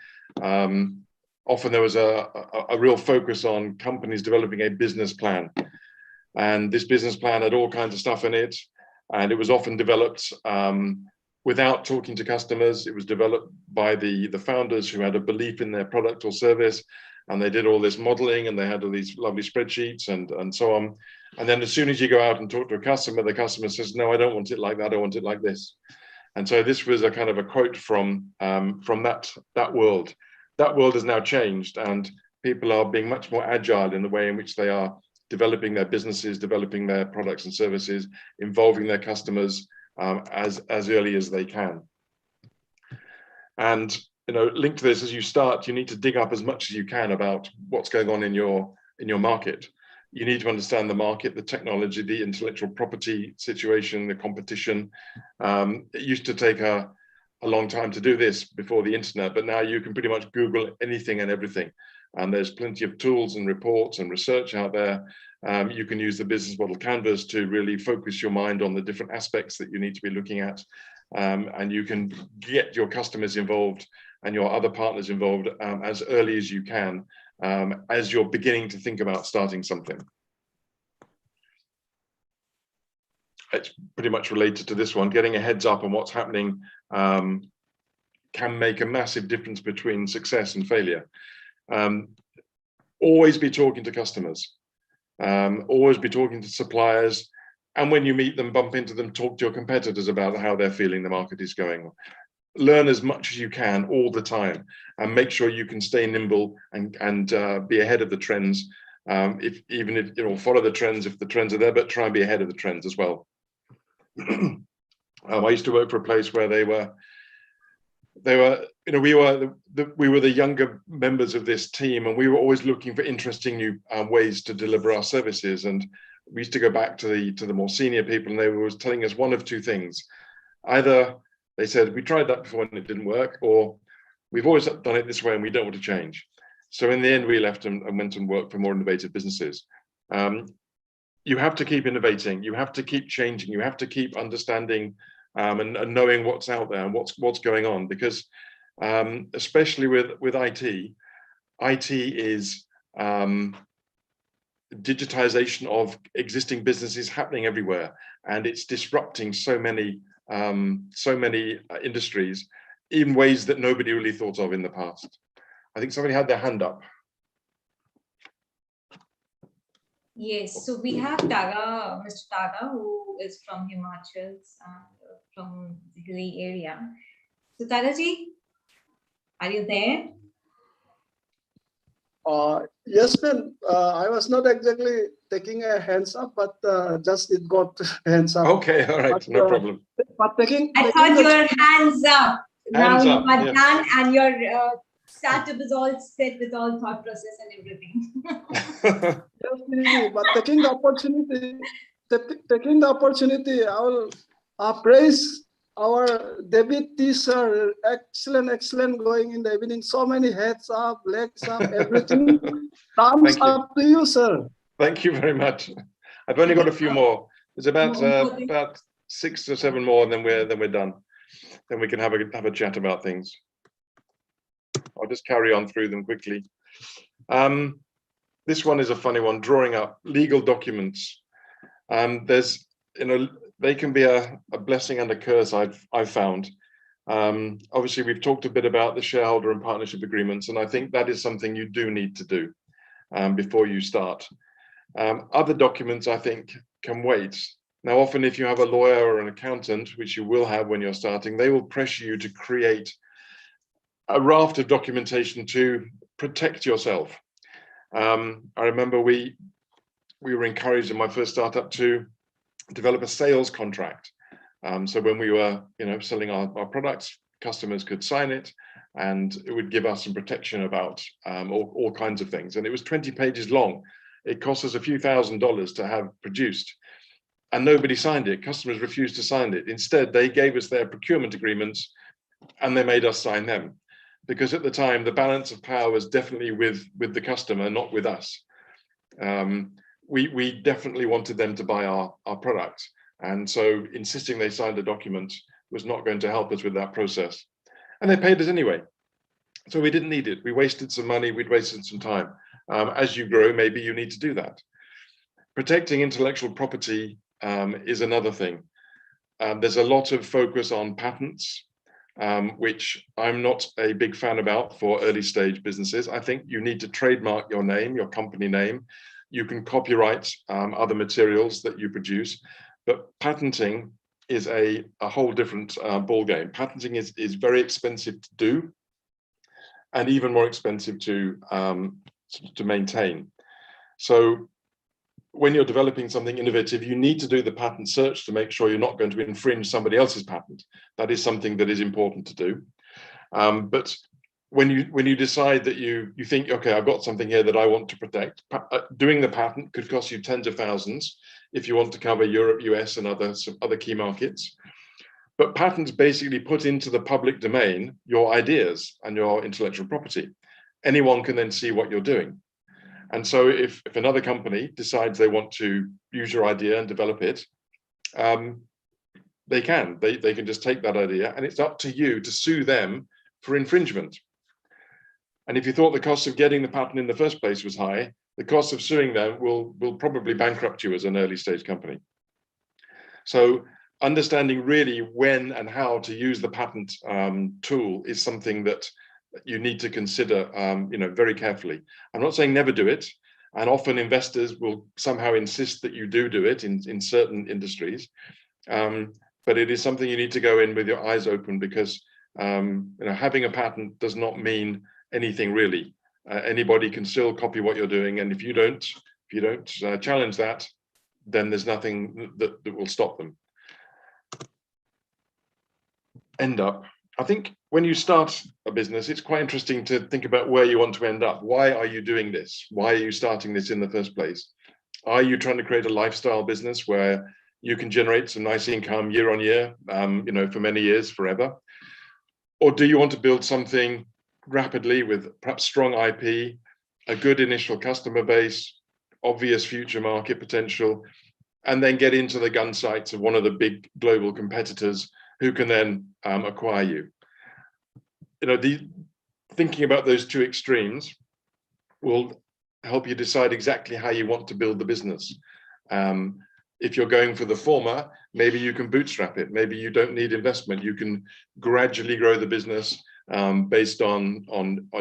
C: often there was a real focus on companies developing a business plan. And this business plan had all kinds of stuff in it. And it was often developed without talking to customers. It was developed by the founders who had a belief in their product or service. And they did all this modeling, and they had all these lovely spreadsheets and so on. And then as soon as you go out and talk to a customer, the customer says, no, I don't want it like that. I want it like this. And so this was a kind of a quote from that world. That world has now changed, and people are being much more agile in the way in which they are developing their businesses, developing their products and services, involving their customers as early as they can. And linked to this, as you start, you need to dig up as much as you can about what's going on in your market. You need to understand the market, the technology, the intellectual property situation, the competition. It used to take a long time to do this before the internet, but now you can pretty much Google anything and everything. And there's plenty of tools and reports and research out there. You can use the business model canvas to really focus your mind on the different aspects that you need to be looking at. And you can get your customers involved and your other partners involved as early as you can, as you're beginning to think about starting something. it's pretty much related to this one. Getting a heads up on what's happening can make a massive difference between success and failure. Always be talking to customers, always be talking to suppliers, and when you meet them, bump into them, talk to your competitors about how they're feeling the market is going. Learn as much as you can all the time, and make sure you can stay nimble and be ahead of the trends. Even if follow the trends if the trends are there, but try and be ahead of the trends as well. I used to work for a place where we were the younger members of this team, and we were always looking for interesting new ways to deliver our services. And we used to go back to the more senior people, and they were always telling us one of two things. Either they said, we tried that before and it didn't work, or we've always done it this way and we don't want to change. So in the end, we left and went and worked for more innovative businesses. You have to keep innovating. You have to keep changing. You have to keep understanding and knowing what's out there and what's going on. Because especially with IT is digitization of existing businesses happening everywhere, and it's disrupting so many industries in ways that nobody really thought of in the past. I think somebody had their hand up.
B: Yes, so we have Taga, Mr. Taga, who is from Himachal and from the hilly area. So Tagaji, are you there?
D: Yes, ma'am. I was not exactly taking a hands up, but just it got hands up.
C: Okay, all right,
D: but,
C: no problem.
D: But
B: I thought your hands up.
C: Hands
B: now
C: up,
B: you are
C: yes.
B: done, and your startup is all set with all thought process and everything.
D: Yes, but taking the opportunity, I will praise our David T. Sir. Excellent going in the evening. So many heads up, legs up, everything. Thumbs up to you, sir.
C: Thank you very much. I've only got a few more. There's about 6 or 7 more, and then we're done. Then we can have a chat about things. I'll just carry on through them quickly. This one is a funny one, drawing up legal documents. There's, they can be a blessing and a curse, I've found. Obviously, we've talked a bit about the shareholder and partnership agreements, and I think that is something you do need to do before you start. Other documents, I think, can wait. Now, often if you have a lawyer or an accountant, which you will have when you're starting, they will pressure you to create a raft of documentation to protect yourself. I remember we were encouraged in my first startup to develop a sales contract. So when we were, selling our products, customers could sign it, and it would give us some protection about all kinds of things. And it was 20 pages long. It cost us a few $1,000s to have produced, and nobody signed it. Customers refused to sign it. Instead, they gave us their procurement agreements, and they made us sign them. Because at the time, the balance of power was definitely with the customer, not with us. We definitely wanted them to buy our products. And so insisting they signed a document was not going to help us with that process. And they paid us anyway. So we didn't need it. We wasted some money, we'd wasted some time. As you grow, maybe you need to do that. Protecting intellectual property is another thing. There's a lot of focus on patents, which I'm not a big fan about for early stage businesses. I think you need to trademark your name, your company name. You can copyright other materials that you produce, but patenting is a whole different ballgame. Patenting is very expensive to do, and even more expensive to maintain. So when you're developing something innovative, you need to do the patent search to make sure you're not going to infringe somebody else's patent. That is something that is important to do. But when you decide that you think, okay, I've got something here that I want to protect, doing the patent could cost you tens of thousands if you want to cover Europe, US, and some other key markets. But patents basically put into the public domain your ideas and your intellectual property. Anyone can then see what you're doing. And so if another company decides they want to use your idea and develop it, they can just take that idea, and it's up to you to sue them for infringement. And if you thought the cost of getting the patent in the first place was high, the cost of suing them will probably bankrupt you as an early stage company. So understanding really when and how to use the patent tool is something that you need to consider very carefully. I'm not saying never do it, and often investors will somehow insist that you do it in certain industries, but it is something you need to go in with your eyes open, because having a patent does not mean anything really. Anybody can still copy what you're doing, and if you don't challenge that, then there's nothing that will stop them. End up. I think when you start a business, it's quite interesting to think about where you want to end up. Why are you doing this? Why are you starting this in the first place? Are you trying to create a lifestyle business where you can generate some nice income year on year, for many years, forever? Or do you want to build something rapidly with perhaps strong IP, a good initial customer base, obvious future market potential, and then get into the gun sights of one of the big global competitors who can then acquire you? Thinking about those two extremes will help you decide exactly how you want to build the business. If you're going for the former, maybe you can bootstrap it. Maybe you don't need investment. You can gradually grow the business based on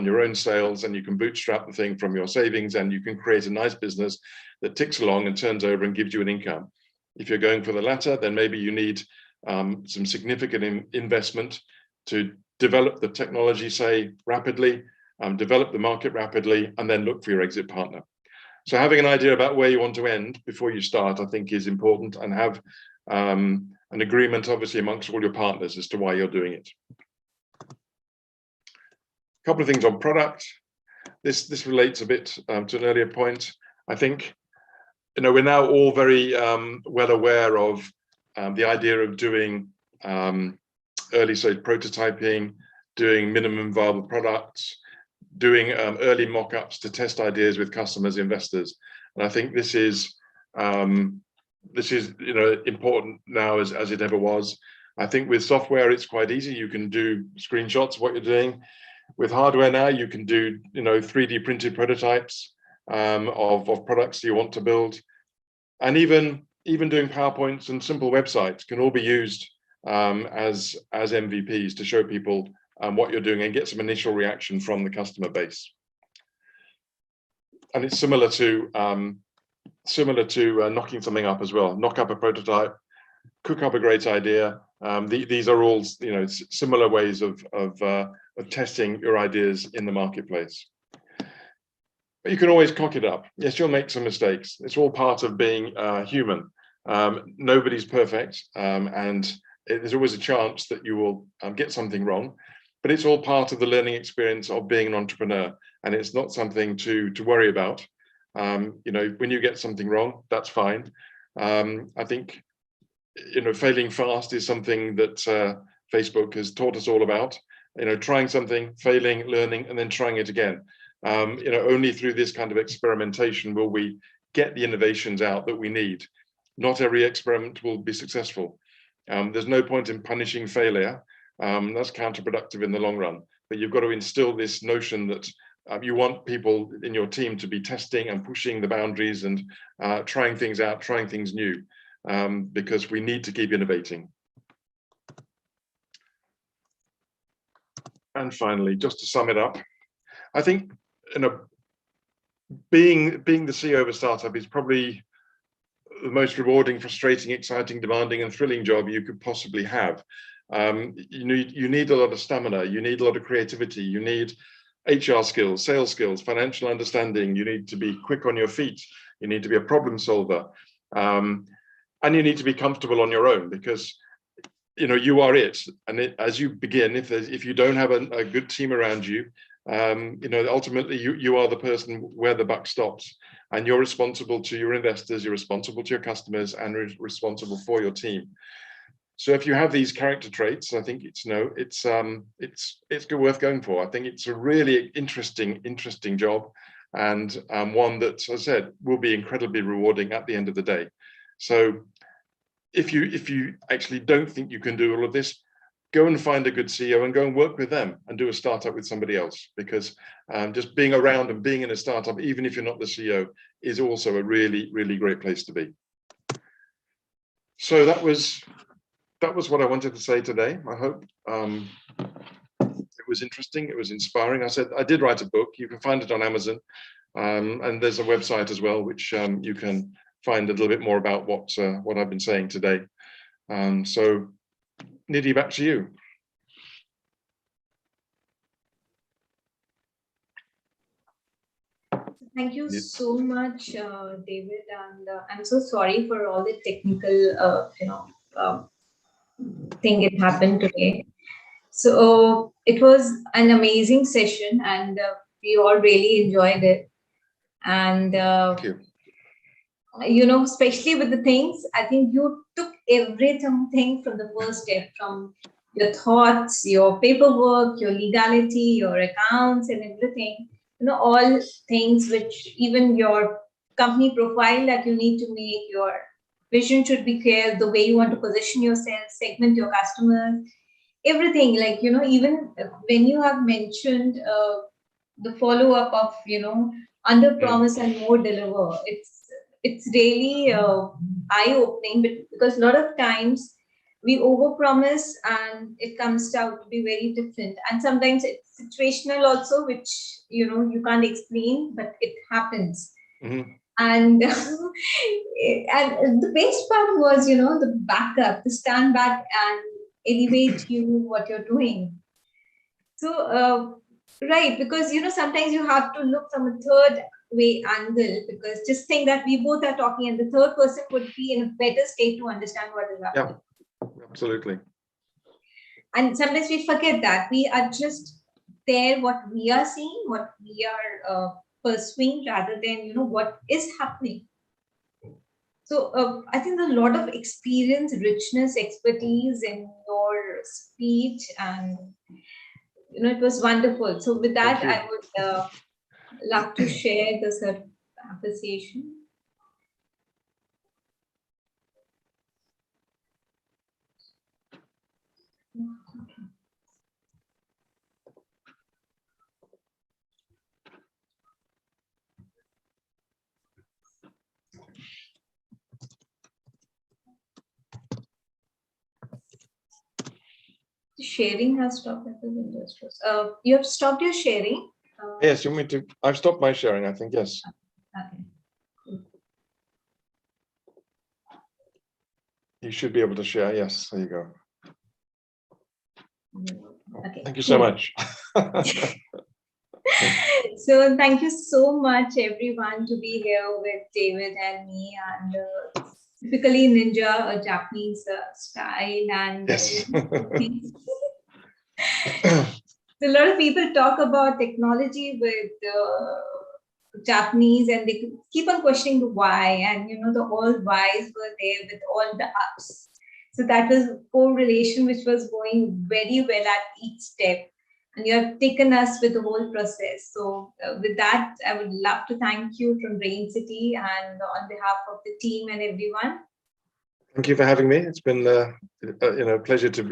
C: your own sales, and you can bootstrap the thing from your savings, and you can create a nice business that ticks along and turns over and gives you an income. If you're going for the latter, then maybe you need some significant investment to develop the technology, say, rapidly, develop the market rapidly, and then look for your exit partner. So having an idea about where you want to end before you start, I think, is important, and have an agreement, obviously, amongst all your partners as to why you're doing it. A couple of things on product. This relates a bit to an earlier point. I think, we're now all very well aware of the idea of doing early stage prototyping, doing minimum viable products, doing early mock-ups to test ideas with customers, investors. And I think this is important now as it ever was. I think with software, it's quite easy. You can do screenshots of what you're doing. With hardware now, you can do 3D printed prototypes of products you want to build. And even doing PowerPoints and simple websites can all be used as MVPs to show people what you're doing and get some initial reaction from the customer base. And it's similar to knocking something up as well. Knock up a prototype, cook up a great idea. These are all similar ways of testing your ideas in the marketplace. But you can always cock it up. Yes, you'll make some mistakes. It's all part of being human. Nobody's perfect, and there's always a chance that you will get something wrong. But it's all part of the learning experience of being an entrepreneur, and it's not something to worry about. When you get something wrong, that's fine. I think failing fast is something that Facebook has taught us all about. Trying something, failing, learning, and then trying it again. Only through this kind of experimentation will we get the innovations out that we need. Not every experiment will be successful. There's no point in punishing failure. That's counterproductive in the long run. But you've got to instill this notion that you want people in your team to be testing and pushing the boundaries and trying things out, trying things new, because we need to keep innovating. And finally, just to sum it up, I think being the CEO of a startup is probably the most rewarding, frustrating, exciting, demanding, and thrilling job you could possibly have. You need a lot of stamina. You need a lot of creativity. You need HR skills, sales skills, financial understanding. You need to be quick on your feet. You need to be a problem solver, and you need to be comfortable on your own, because you are it. And as you begin, if you don't have a good team around you, ultimately you are the person where the buck stops, and you're responsible to your investors, you're responsible to your customers, and responsible for your team. So if you have these character traits, I think it's worth going for. I think it's a really interesting job, and one that, as I said, will be incredibly rewarding at the end of the day. So if you actually don't think you can do all of this, go and find a good CEO and go and work with them and do a startup with somebody else, because just being around and being in a startup, even if you're not the CEO, is also a really, really great place to be. So that was what I wanted to say today. I hope it was interesting. It was inspiring. I did write a book. You can find it on Amazon, and there's a website as well, which you can find a little bit more about what I've been saying today. So, Nidhi, back to you.
B: Thank you so much, David, and I'm so sorry for all the technical, thing that happened today. So it was an amazing session, and we all really enjoyed it. And
C: Thank you.
B: Especially with the things, I think you took everything from the first step, from your thoughts, your paperwork, your legality, your accounts, and everything. All things which even your company profile that you need to make, your vision should be clear, the way you want to position yourself, segment your customers, everything. Like, even when you have mentioned the follow-up of, under promise and more deliver, it's really eye-opening, because a lot of times we overpromise and it comes out to be very different. And sometimes it's situational also, which, you can't explain, but it happens.
C: Mm-hmm.
B: And and the best part was, the backup, the stand back and elevate you what you're doing. So, right, because, sometimes you have to look from a third way angle, because just think that we both are talking and the third person would be in a better state to understand what is happening.
C: Yeah, absolutely.
B: And sometimes we forget that we are just there, what we are seeing, what we are pursuing, rather than, what is happening. So I think there's a lot of experience, richness, expertise in your speech, and it was wonderful. So with that, I would love to share this appreciation. Sharing has stopped at the Windows. You have stopped your sharing?
C: Yes, you want me to? I've stopped my sharing, I think, yes.
B: Okay.
C: You should be able to share. Yes, there you go.
B: Okay.
C: Thank you so much.
B: So thank you so much, everyone, to be here with David and me, and typically Ninja, a Japanese style, and
C: yes.
B: So a lot of people talk about technology with Japanese, and they keep on questioning the why, and the all whys were there with all the ups. So that was a correlation which was going very well at each step, and you have taken us with the whole process. So with that, I would love to thank you from Brainciti and on behalf of the team and everyone.
C: Thank you for having me. It's been a pleasure to be